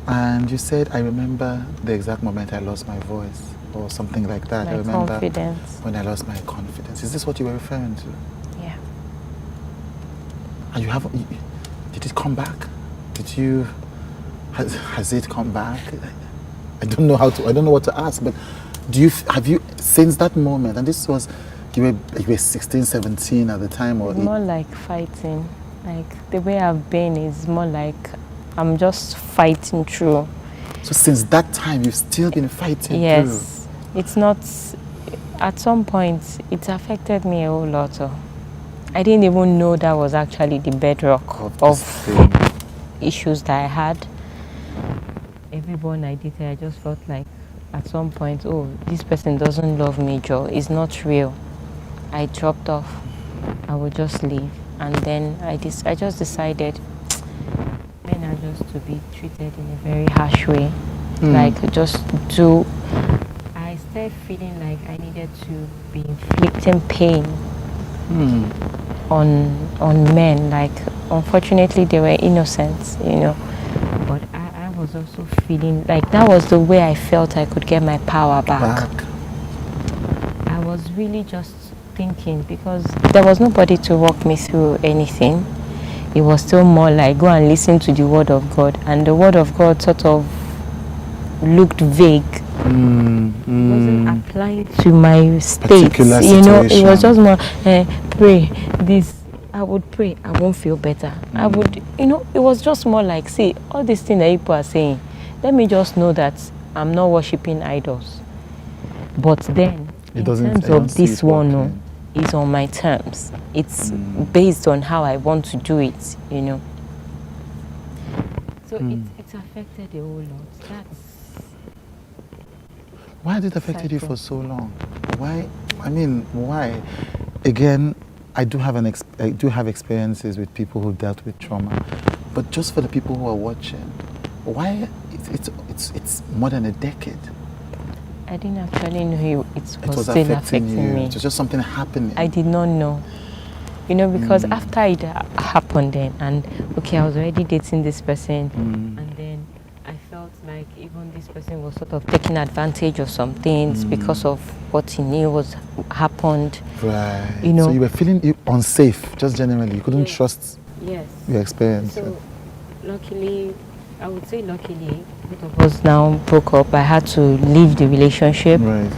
And you said, I remember the exact moment I lost my voice, or something like that. I remember confidence. When I lost my confidence. Is this what you were referring to? Yeah. And did it come back? did you, has it come back? I don't know I don't know what to ask, but have you, since that moment, and this was, you were 16, 17 at the time, or? It's more like fighting. Like, the way I've been is more like I'm just fighting through. So since that time, you've still been fighting through? Yes. It's not, at some point, it affected me a whole lot. I didn't even know that was actually the bedrock of issues that I had. Everyone I dated, I just felt like at some point, oh, this person doesn't love me, Joe. It's not real. I dropped off. I would just leave. And then I just decided men are just to be treated in a very harsh way. Like, I started feeling like I needed to be inflicting pain on men. Like, unfortunately, they were innocent, you know. But I was also feeling like that was the way I felt I could get my power back. I was really just thinking, because there was nobody to walk me through anything. It was still more like go and listen to the word of God, and the word of God sort of looked vague. It wasn't applying to my state, you know. It was just more pray this. I would pray, I won't feel better. I would, you know, it was just more like, see, all these things that people are saying, let me just know that I'm not worshipping idols. But then, in terms of this one, it's on my terms. It's based on how I want to do it, you know. So it's affected a whole lot. Why did it affect you for so long? Why? I mean, why? Again, I do have experiences with people who dealt with trauma, but just for the people who are watching, why it's more than a decade? I didn't actually know it was still affecting me. It was just something happening. I did not know, you know, because after it happened then, and okay, I was already dating this person, and then I felt like even this person was sort of taking advantage of some things because of what he knew was happened. Right. You know. So you were feeling unsafe, just generally. You couldn't trust your experience. So luckily, I would say luckily, both of us now broke up. I had to leave the relationship. Right.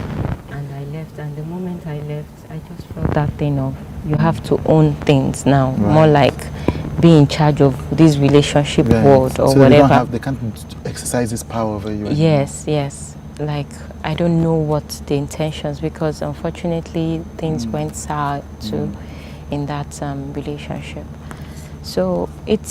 And I left. And the moment I left, I just felt that thing of you have to own things now. Right. More like be in charge of this relationship world or so whatever. They can't exercise this power over you anymore. Yes. Like, I don't know what the intentions, because unfortunately things went sour too in that relationship. So it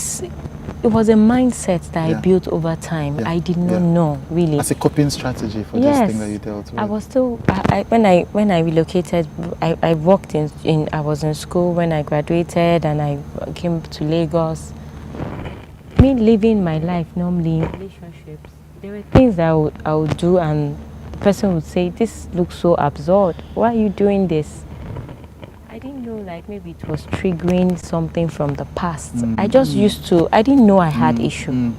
was a mindset that I built over time. I did not know, really. As a coping strategy for this thing that you dealt with. I was still, when I relocated, I worked I was in school when I graduated, and I came to Lagos. Me living my life normally in relationships, there were things that I would do, and the person would say, this looks so absurd. Why are you doing this? I didn't know, like, maybe it was triggering something from the past. I just I didn't know I had issue.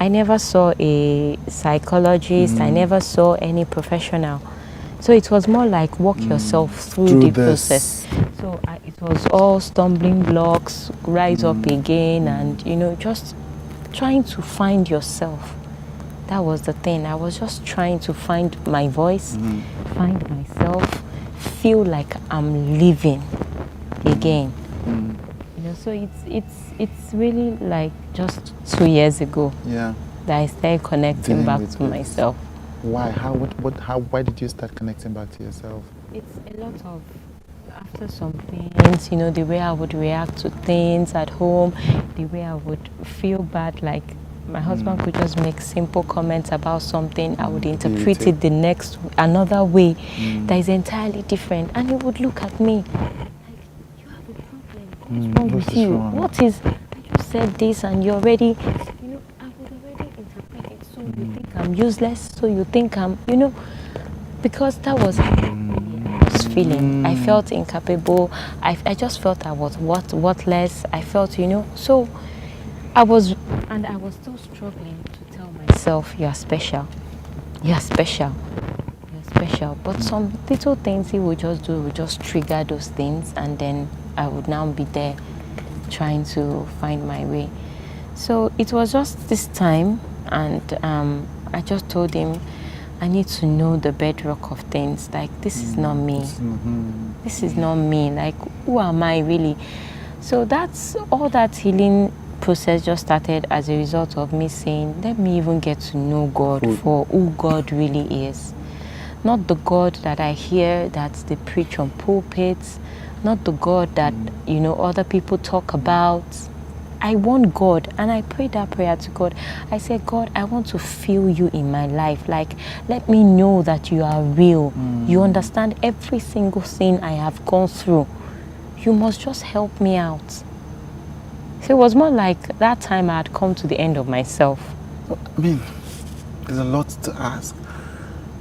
I never saw a psychologist. I never saw any professional. So it was more like walk yourself through the process. So it was all stumbling blocks, rise up again, and, you know, just trying to find yourself. That was the thing. I was just trying to find my voice, find myself, feel like I'm living again. You know, so it's really like just 2 years ago that I started connecting back to myself. Why? Why did you start connecting back to yourself? It's a lot of, after some things, you know, the way I would react to things at home, the way I would feel bad, like my husband could just make simple comments about something. I would interpret it another way that is entirely different. And he would look at me like, you have a problem. What's wrong with you? What is, I just said this and you're already, you know, I would already interpret it. So you think I'm useless? So you think I'm, you know, because that was how I was feeling. I felt incapable. I just felt I was worthless. I felt, you know, so I was still struggling to tell myself, you're special. You're special. You're special. But some little things he would just do would just trigger those things, and then I would now be there trying to find my way. So it was just this time, and I just told him, I need to know the bedrock of things. Like, this is not me. This is not me. Like, who am I really? So that's all. That healing process just started as a result of me saying, let me even get to know God for who God really is. Not the God that I hear that they preach on pulpits, not the God that, you know, other people talk about. I want God, and I prayed that prayer to God. I said, God, I want to feel you in my life. Like, let me know that you are real. You understand every single thing I have gone through. You must just help me out. So it was more like that time I had come to the end of myself. I mean, there's a lot to ask.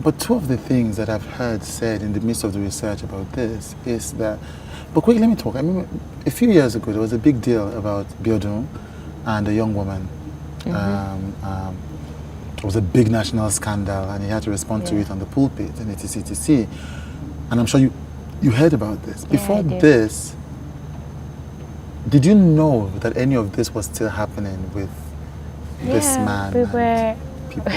But two of the things that I've heard said in the midst of the research about this is that, but quick, let me talk. I mean, a few years ago, there was a big deal about Biodun and a young woman. It was a big national scandal, and he had to respond to it on the pulpit and etc. And I'm sure you heard about this. Before this, did you know that any of this was still happening with this man and people?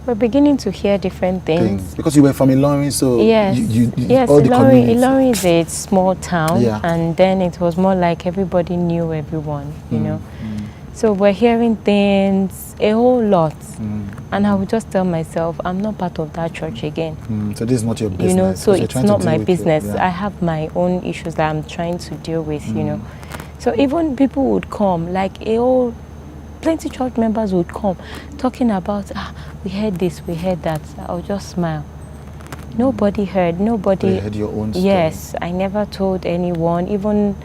We're beginning to hear different things. Because you were from Ilorin, so yes, all the community. Ilorin is a small town, and then it was more like everybody knew everyone, you know. So we're hearing things, a whole lot. And I would just tell myself, I'm not part of that church again. So this is not your business. You know, so it's not my business. I have my own issues that I'm trying to deal with, you know. So even people would come, like plenty church members would come, talking about, we heard this, we heard that. I'll just smile. Nobody heard, nobody. You had your own story. Yes, I never told anyone. Even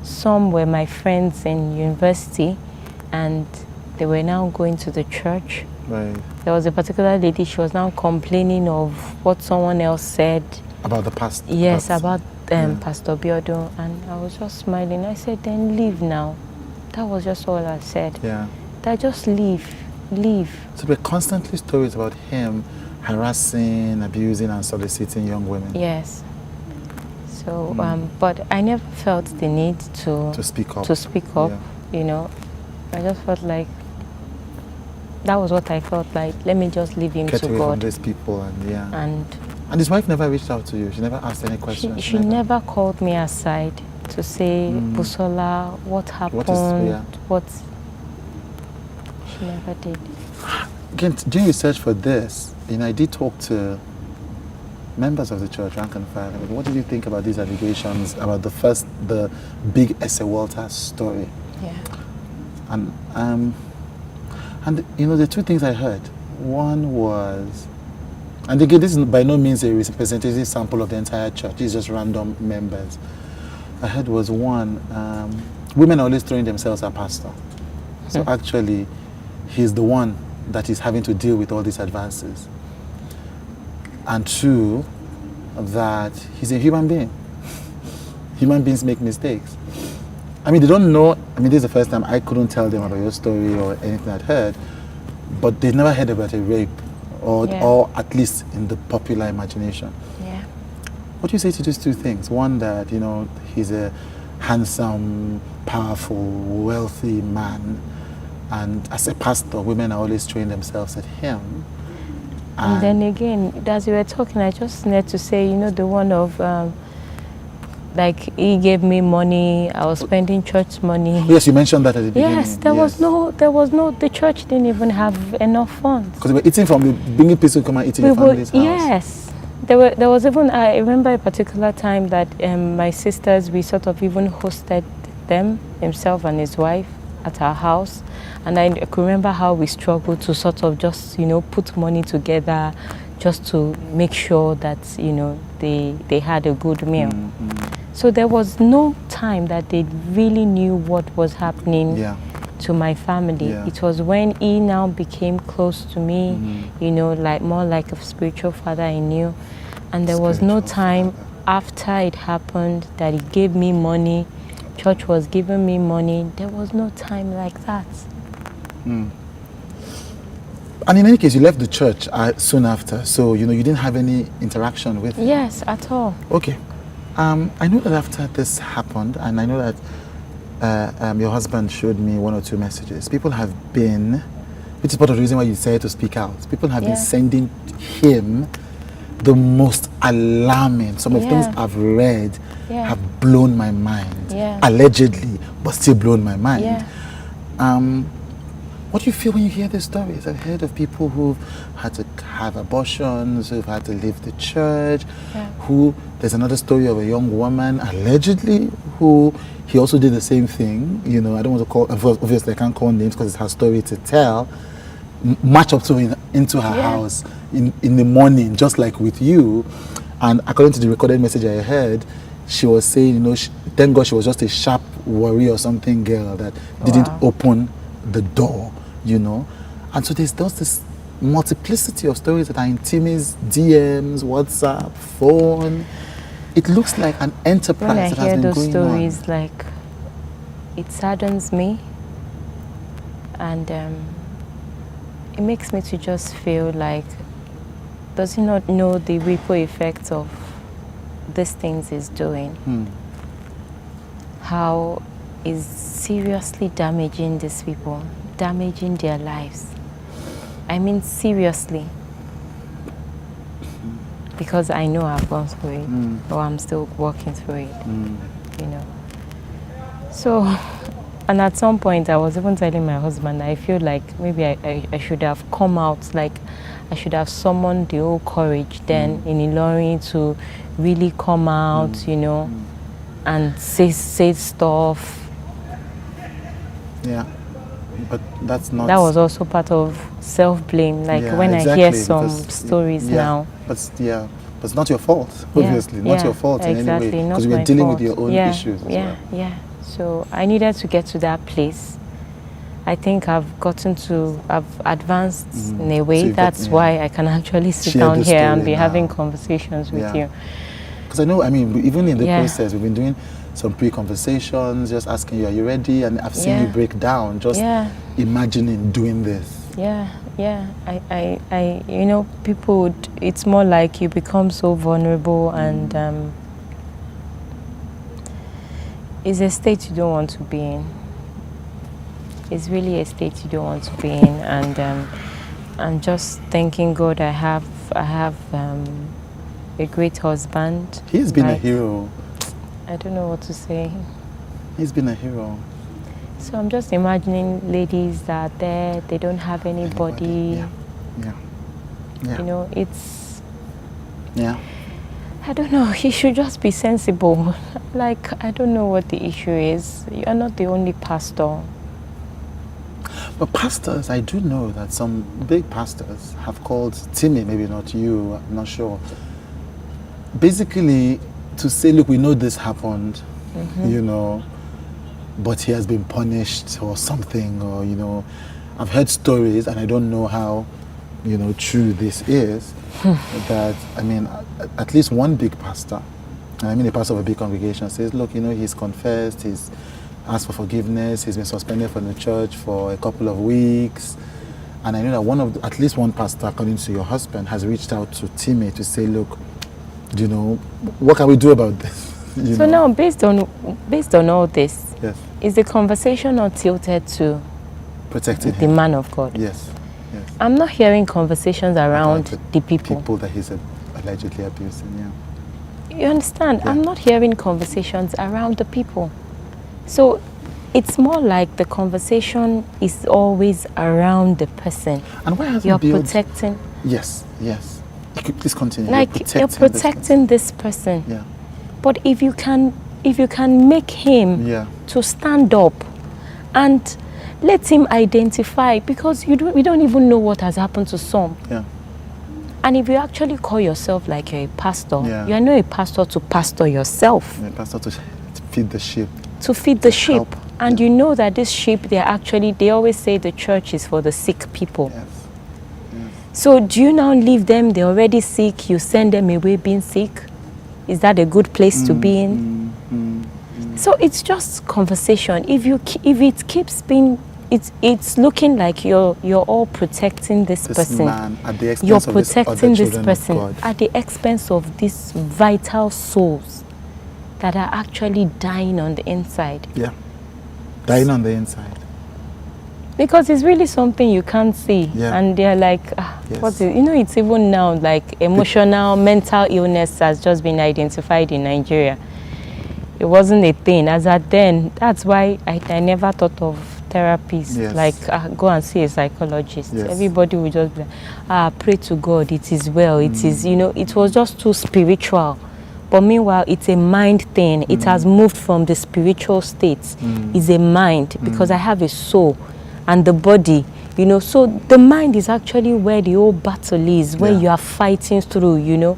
some were my friends in university, and they were now going to the church. Right. There was a particular lady, she was now complaining of what someone else said. About the pastor? Yes, about Pastor Biodun. And I was just smiling. I said, then leave now. That was just all I said. Yeah. That just leave. So there were constantly stories about him harassing, abusing, and soliciting young women. Yes. So, but I never felt the need to speak up. Yeah. You know, I just felt like that was what I felt like. Let me just leave him Get to away God. From these people, and And his wife never reached out to you. She never asked any questions. She never called me aside to say, Busola, what happened? What? She never did. Again, doing research for this, I did talk to members of the church, rank and file. What did you think about these allegations about the big Ese Walter story? Yeah. And the two things I heard. One was, and again, this is by no means a representative sample of the entire church. These are just random members. I heard was one, women are always throwing themselves at pastor. So actually, he's the one that is having to deal with all these advances. And two, that he's a human being. Human beings make mistakes. I mean, they don't know. I mean, this is the first time I couldn't tell them about your story or anything I'd heard, but they've never heard about a rape, or at least in the popular imagination. Yeah. What do you say to these two things? One, that, he's a handsome, powerful, wealthy man, and as a pastor, women are always throwing themselves at him. And then again, as you were talking, I just need to say, the one of, like, he gave me money, I was spending church money. Yes, you mentioned that at the beginning. Yes, there was no, the church didn't even have enough funds. Because they were eating bringing people to come and eat in your family's house. Yes. There was even, I remember a particular time that my sisters, we sort of even hosted them, himself and his wife, at our house. And I could remember how we struggled to sort of just, put money together just to make sure that, they had a good meal. So there was no time that they really knew what was happening to my family. It was when he now became close to me, like more like a spiritual father I knew. And there was no time after it happened that he gave me money, church was giving me money. There was no time like that. And in any case, you left the church soon after, so you didn't have any interaction with him. Yes, at all. Okay. I know that after this happened, and I know that your husband showed me 1 or 2 messages. People have been, which is part of the reason why you said to speak out. People have been sending him the most alarming. Some of the things I've read have blown my mind. Allegedly, but still blown my mind. What do you feel when you hear these stories? I've heard of people who've had to have abortions, who've had to leave the church, there's another story of a young woman, allegedly, who he also did the same thing. You know, I don't want to call, obviously I can't call names because it's her story to tell, march up to into her house in the morning, just like with you. And according to the recorded message I heard, she was saying, you know, thank God she was just a sharp worry or something girl that didn't open the door, you know. And so there's this multiplicity of stories that are in Timi's DMs, WhatsApp, phone. It looks like an enterprise that has been going on. When I hear those stories, like, it saddens me, and it makes me to just feel like, does he not know the ripple effects of these things he's doing? How is seriously damaging these people, damaging their lives. I mean, seriously. Because I know I've gone through it, or I'm still working through it, you know. So, and at some point I was even telling my husband, I feel like maybe I should have come out, like I should have summoned the whole courage then in Ilorin to really come out, you know, and say stuff. Yeah, but that's not... That was also part of self-blame, like when I hear some stories now. But it's not your fault, obviously. Not your fault in any way, because you were dealing with your own issues as well. So I needed to get to that place. I think I've advanced in a way. So that's why I can actually sit down here and be having conversations with you. Because I know, I mean, even in the process, we've been doing some pre-conversations, just asking you, are you ready? And I've seen you break down, just imagining doing this. I you know, people would, it's more like you become so vulnerable, and it's a state you don't want to be in. It's really a state you don't want to be in, and I'm just thanking God I have a great husband. He's been a hero. I don't know what to say. He's been a hero. So I'm just imagining ladies that are there, they don't have anybody. Yeah. You know, it's... Yeah. I don't know, he should just be sensible. Like, I don't know what the issue is. You're not the only pastor. But pastors, I do know that some big pastors have called Timi, maybe not you, I'm not sure, basically to say, look, we know this happened, you know, but he has been punished or something, or, you know, I've heard stories, and I don't know how, you know, true this is, that, I mean, at least one big pastor, and I mean a pastor of a big congregation, says, look, you know, he's confessed, he's asked for forgiveness, he's been suspended from the church for a couple of weeks, and I know that at least one pastor, according to your husband, has reached out to Timi to say, look, you know, what can we do about this? So now, based on all this, is the conversation not tilted to protecting the man of God? Yes. I'm not hearing conversations around the people. People that he's allegedly abusing, You understand? I'm not hearing conversations around the people. So it's more like the conversation is always around the person. And why hasn't you're protecting? Yes. Please continue. Like you're protecting this person. Yeah. But if you can make him to stand up and let him identify, because we don't even know what has happened to some. Yeah. And if you actually call yourself like you're a pastor, you're not a pastor to pastor yourself. You're a pastor to feed the sheep. To feed the sheep. And you know that this sheep, they always say the church is for the sick people. Yes. So do you now leave them, they're already sick, you send them away being sick? Is that a good place to be in? So it's just conversation. If it keeps being, it's looking like you're all protecting this person. Man, at the expense you're of protecting this person of at the expense of these vital souls that are actually dying on the inside. Yeah. Dying on the inside. Because it's really something you can't see. Yeah. And they're like, Yes. what is, you know, it's even now like emotional, mental illness has just been identified in Nigeria. It wasn't a thing. As at then, that's why I never thought of therapies. Yes. Like, go and see a psychologist. Yes. Everybody would just be like, pray to God, it is well. It is, you know, it was just too spiritual. But meanwhile, it's a mind thing. It has moved from the spiritual state. It's a mind, because I have a soul and the body, you know. So the mind is actually where the whole battle is, where you are fighting through, you know.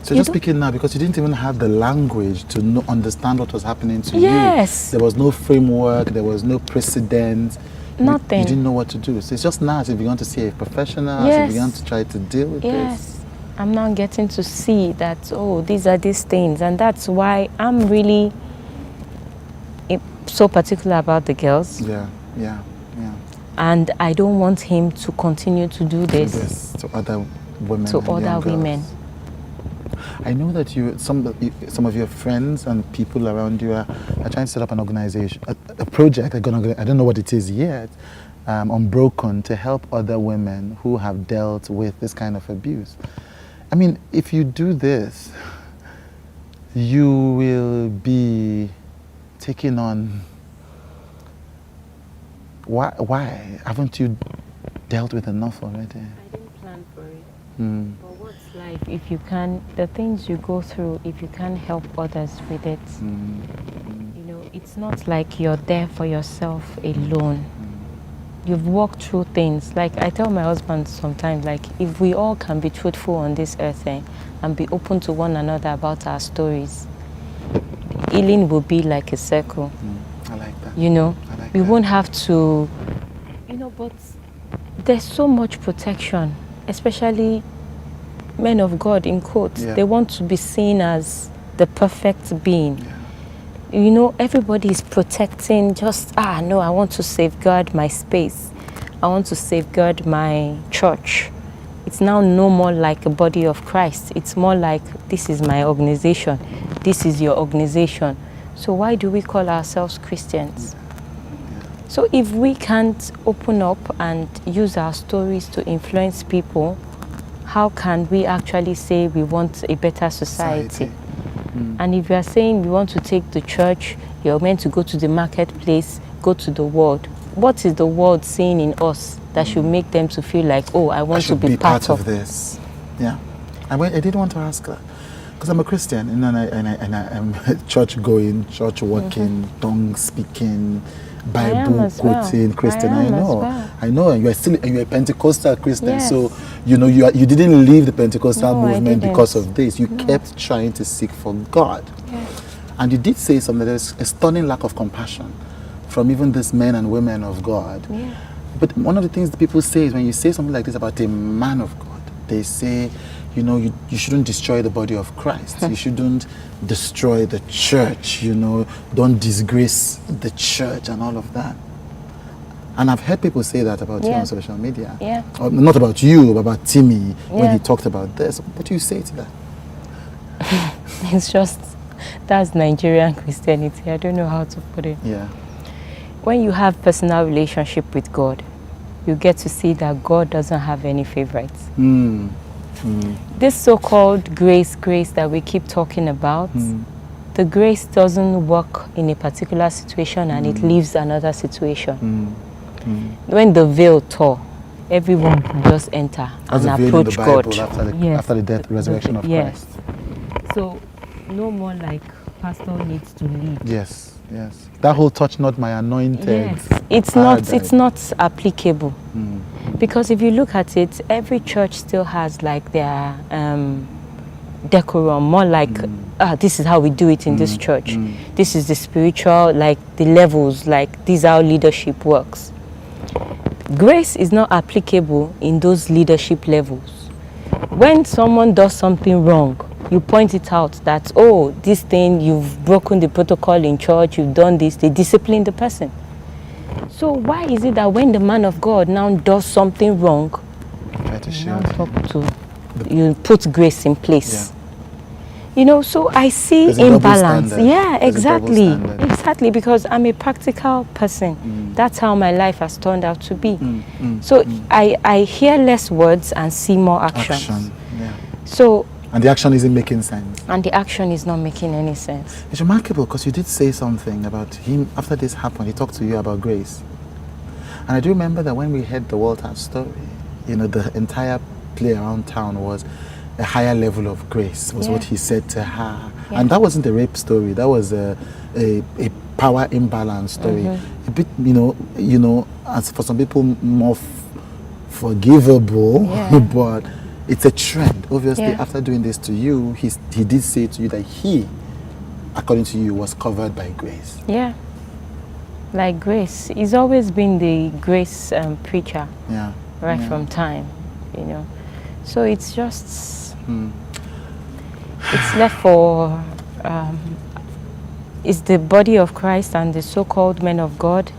So just speaking now, because you didn't even have the language to understand what was happening to you. Yes. There was no framework, there was no precedent. Nothing. You didn't know what to do. So it's just now as if you began to see a professional, as you began to try to deal with this. Yes. I'm now getting to see that, oh, these are these things. And that's why I'm really so particular about the girls. Yeah. And I don't want him to continue to do this. To other women. To other women. I know that some of your friends and people around you are trying to set up an organization, a project. I don't know what it is yet, Unbroken, to help other women who have dealt with this kind of abuse. I mean, if you do this, you will be taking on. Why haven't you dealt with enough already? I didn't plan for it. But what's life if you can, the things you go through, if you can help others with it, you know, it's not like you're there for yourself alone. You've walked through things. Like I tell my husband sometimes, like if we all can be truthful on this earth and be open to one another about our stories, healing will be like a circle. I like that. You know, we that. won't have to, you know, but there's so much protection, especially men of God, in quotes. They want to be seen as the perfect being. You know, everybody is protecting just, no, I want to safeguard my space. I want to safeguard my church. It's now no more like a body of Christ. It's more like, this is my organization. This is your organization. So why do we call ourselves Christians? So if we can't open up and use our stories to influence people, how can we actually say we want a better society? And if you are saying we want to take the church, you're meant to go to the marketplace, go to the world. What is the world seeing in us that should make them to feel like, oh, I want to be part of this? Yeah. I did want to ask that. Because I'm a Christian, and I'm church-going, church-walking, tongue-speaking, Bible-quoting Christian. I know, and you're a Pentecostal Christian, so you know you didn't leave the Pentecostal movement because of this. You kept trying to seek for God, and you did say something. There's a stunning lack of compassion from even these men and women of God. But one of the things that people say is when you say something like this about a man of God, they say, you know, you shouldn't destroy the body of Christ. You shouldn't destroy the church, you know, don't disgrace the church and all of that. And I've heard people say that about you on social media. Not about you, but about Timi when he talked about this. What do you say to that? It's just, that's Nigerian Christianity. I don't know how to put it. When you have personal relationship with God, you get to see that God doesn't have any favorites. This so-called grace that we keep talking about, the grace doesn't work in a particular situation and it leaves another situation. When the veil tore, everyone can just enter and approach God. After the death, resurrection of Christ. So no more like pastor needs to lead. Yes. That whole touch not my anointed. It's not applicable. Because if you look at it, every church still has like their decorum, more like, this is how we do it in this church. This is the spiritual, like the levels, like this is how leadership works. Grace is not applicable in those leadership levels. When someone does something wrong, you point it out that, oh, this thing, you've broken the protocol in church, you've done this, they discipline the person. So why is it that when the man of God now does something wrong, you put grace in place? You know, so I see There's a double imbalance. standard. Yeah, There's a double exactly. standard. Exactly, because I'm a practical person. That's how my life has turned out to be. So I hear less words and see more actions. Action, yeah. So, and the action isn't making sense. and the action is not making any sense. It's remarkable because you did say something about him after this happened. He talked to you about grace. And I do remember that when we heard the Walter story, you know, the entire play around town was a higher level of grace, was what he said to her. And that wasn't a rape story. That was a power imbalance story. A bit, you know, as for some people more forgivable, but it's a trend. Obviously, after doing this to you, he did say to you that he, according to you, was covered by grace. Yeah. Like grace. He's always been the grace preacher. Yeah. Right from time, you know. So it's just, it's left for, it's the body of Christ and the so-called men of God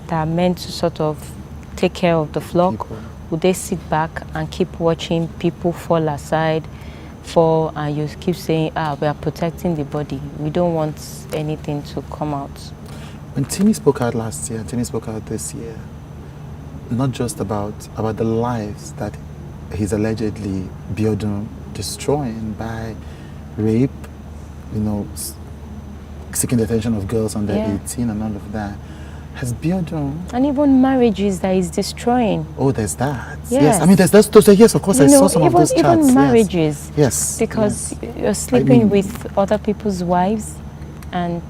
that are meant to sort of take care of the flock. Would they sit back and keep watching people fall aside, fall, and you keep saying, we are protecting the body. We don't want anything to come out. When Timi spoke out last year, Timi spoke out this year, not just about the lives that he's allegedly Biodun destroying by rape, you know, seeking the attention of girls under 18 and all of that. Has Biodun... And even marriages that he's destroying. Oh, there's that. Yes. I mean, there's those, yes, of course, I saw some of those chats. Even marriages. Yes. Because you're sleeping with other people's wives and...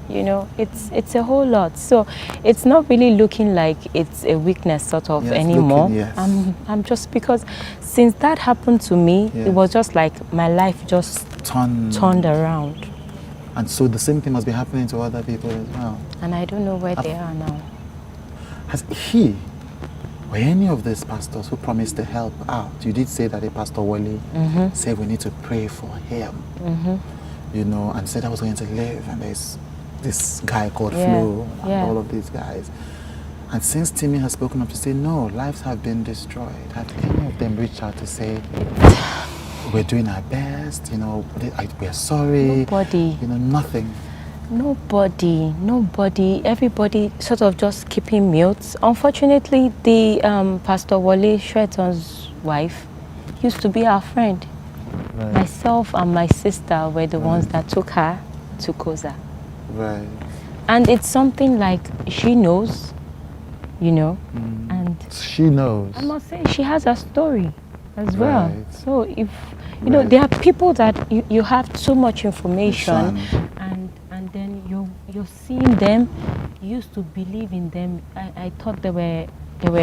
You know, it's a whole lot. So it's not really looking like it's a weakness sort of anymore. I'm just, because since that happened to me, it was just like my life just turned around. And so the same thing must be happening to other people as well. And I don't know where they are now. Has he or any of these pastors who promised to help out, you did say that a Pastor Wale said we need to pray for him, you know, and said I was going to live, and there's this guy called Flo, and all of these guys. And since Timi has spoken up to say, no, lives have been destroyed, have any of them reached out to say, we're doing our best, you know, we're sorry? Nobody. You know, nothing. Nobody. Everybody sort of just keeping mute. Unfortunately, the Pastor Wale Shweton's wife used to be our friend. Right. Myself and my sister were the ones that took her to COZA. Right. And it's something like she knows, you know, and she knows. I must say she has a story as well. So if you know, there are people that you have too much information, and then you're seeing them, you used to believe in them. I thought they were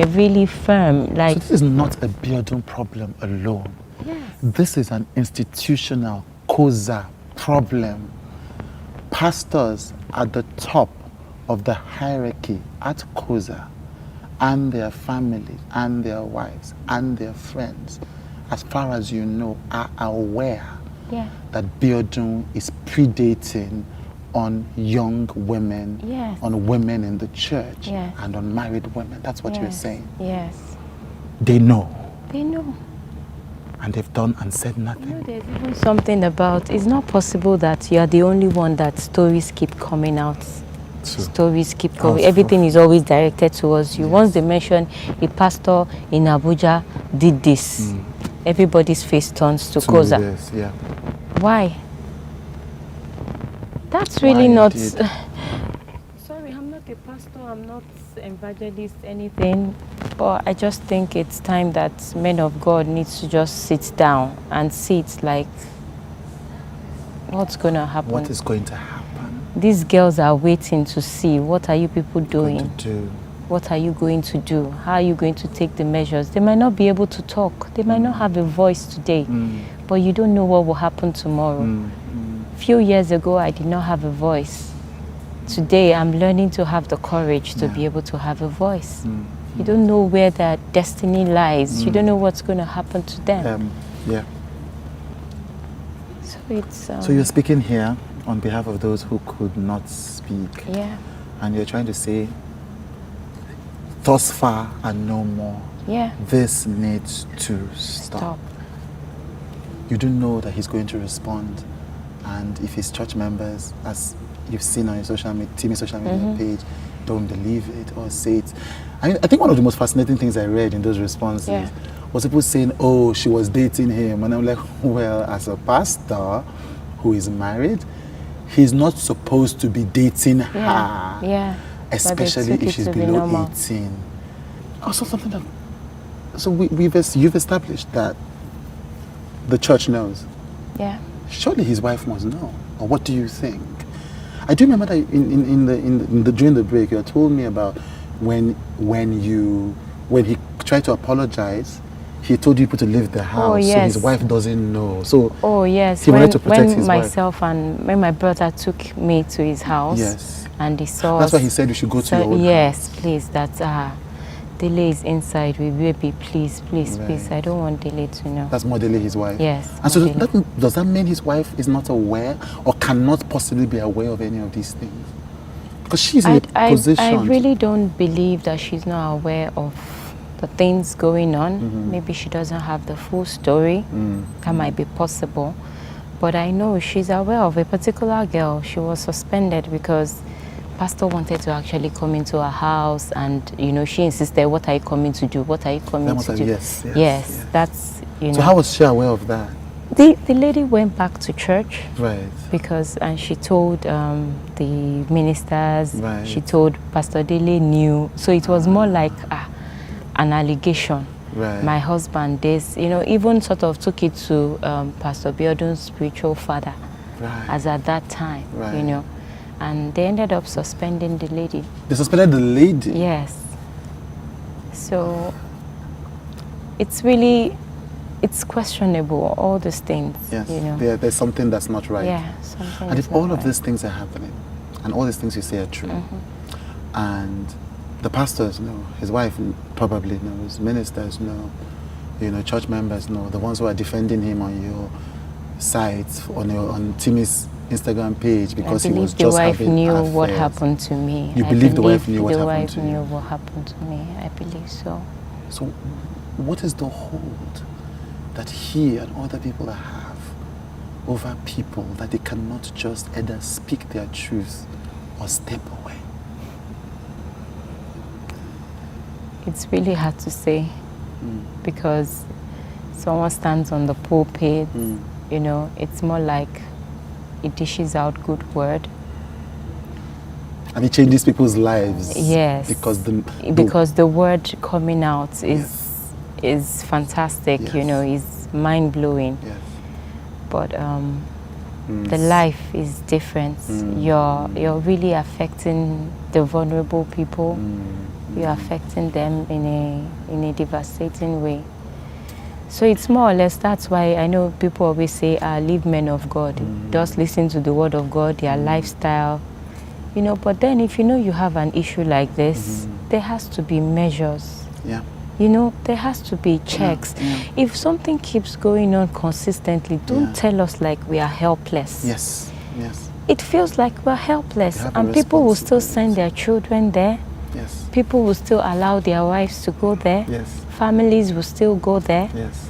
really firm. Like, so this is not a Biodun problem alone. Yes. This is an institutional COZA problem. Pastors at the top of the hierarchy at COZA, and their families and their wives and their friends, as far as you know, are aware that Biodun is predating on young women, on women in the church, and on married women. That's what you're saying. Yes. They know. They know. And they've done and said nothing. You know, there's even something about, it's not possible that you are the only one that stories keep coming out. Stories keep going. Everything is always directed towards you. Once they mention a pastor in Abuja did this, everybody's face turns to COZA. Why? That's really not... Sorry, I'm not a pastor, I'm not evangelist, anything. But I just think it's time that men of God needs to just sit down and see it like, what's going to happen? What is going to happen? These girls are waiting to see, what are you people doing? What are you going to do? How are you going to take the measures? They might not be able to talk. They might not have a voice today. But you don't know what will happen tomorrow. A few years ago, I did not have a voice. Today, I'm learning to have the courage to be able to have a voice. You don't know where their destiny lies. You don't know what's going to happen to them. So it's... so you're speaking here on behalf of those who could not speak. And you're trying to say, thus far and no more. This needs to stop. You do know that he's going to respond And if his church members, as you've seen on your Timi social media page, don't believe it or say it. I think one of the most fascinating things I read in those responses was people saying, oh, she was dating him. And I'm like, well, as a pastor who is married, he's not supposed to be dating her. Yeah. Especially if she's below 18. Also something that, so you've established that the church knows. Yeah. Surely his wife must know. Or what do you think? I do remember that during the break, you told me about when he tried to apologize, he told you to leave the house. Oh, yes. So his wife doesn't know. So yes. He wanted to protect his wife. When my brother took me to his house. Yes. And he saw. That's why he said we should go to your own yes, house. Please. That Dele is inside with baby. Please. I don't want Dele to know. That's Modele, his wife. Yes. And so does that mean his wife is not aware or cannot possibly be aware of any of these things? Because she's in a position. I really don't believe that she's not aware of the things going on. Maybe she doesn't have the full story. That might be possible. But I know she's aware of a particular girl. She was suspended because pastor wanted to actually come into her house, and she insisted, what are you coming to do? What are you coming to do? Yes. That's So how was she aware of that? The lady went back to church. Right. And she told the ministers. Right. She told Pastor Dele knew. So it was more like an allegation. Right. My husband, this, even sort of took it to Pastor Biodun's spiritual father. Right. As at that time, Right. And they ended up suspending the lady. They suspended the lady? Yes. So it's questionable, all these things. Yes. There's something that's not right. Yeah, something. And if all of these things are happening, and all these things you say are true, and the pastors know, his wife probably knows, ministers know, church members know, the ones who are defending him on your sites, on Timi's Instagram page, because he was just having the wife knew affairs. what happened to me. You believe the wife knew what happened to you? The wife knew what happened to me. I believe so. So what is the hold that he and other people have over people that they cannot just either speak their truth or step away? It's really hard to say, because someone stands on the pulpit, it's more like it dishes out good word. And it changes people's lives. Yes. Because the word coming out is fantastic, is mind-blowing. Yes. But the life is different. You're really affecting the vulnerable people. You're affecting them in a devastating way. So it's more or less, that's why I know people always say, leave men of God. Just listen to the word of God, their lifestyle. But then if you have an issue like this, there has to be measures. Yeah. There has to be checks. Yeah. If something keeps going on consistently, don't tell us like we are helpless. Yes. It feels like we're helpless, and people will still send their children there. Yes. People will still allow their wives to go there. Yes. Families will still go there. Yes.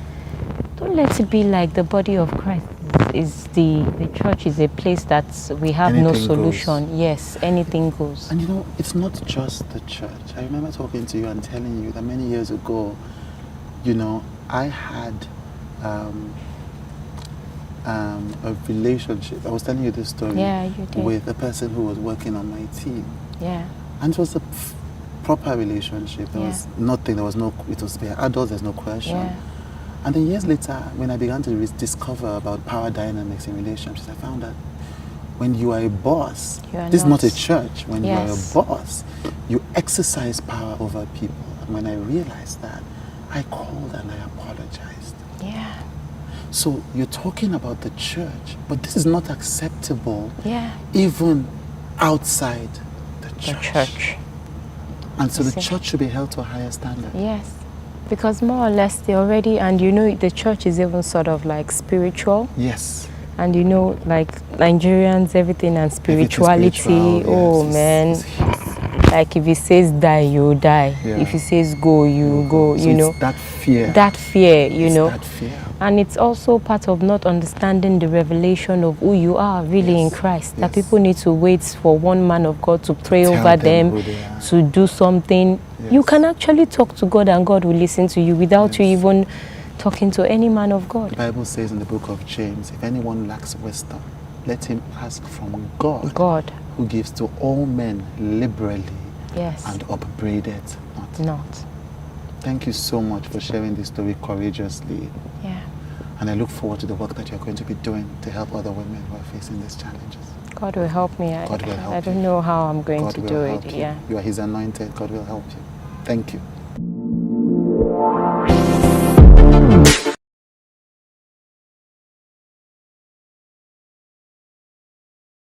Don't let it be like the body of Christ is the church is a place that we have anything no solution. Goes. Yes, anything goes. And it's not just the church. I remember talking to you and telling you that many years ago, I had a relationship. I was telling you this story with a person who was working on my team. Yeah. And it was a proper relationship. There was nothing. There was no. It was adults. There's no question. Yeah. And then years later, when I began to discover about power dynamics in relationships, I found that when you are a boss, this is not a church. When you are a boss, you exercise power over people. And when I realized that, I called and I apologized. Yeah. So you're talking about the church, but this is not acceptable. Yeah. Even outside the church. And so the church should be held to a higher standard. Yes. Because more or less they already, and the church is even sort of like spiritual. Yes. And like Nigerians, everything and spirituality. Oh, man. Like if he says die, you die. Yeah. If he says go, you go. So You know, it's that fear. that fear. You It's know, that fear. and it's also part of not understanding the revelation of who you are really in Yes. Christ. That Yes. people need to wait for one man of God to pray Tell over them them, who they are. to do something. Yes. You can actually talk to God and God will listen to you without you Yes. even talking to any man of God. The Bible says in the book of James, if anyone lacks wisdom, let him ask from God, God. who gives to all men liberally Yes. and upbraided not. Not. Thank you so much for sharing this story courageously. Yeah. And I look forward to the work that you're going to be doing to help other women who are facing these challenges. God will help me. God will help I don't you. know how I'm going God to will do help it. you. Yeah. You are His anointed. God will help you. Thank you.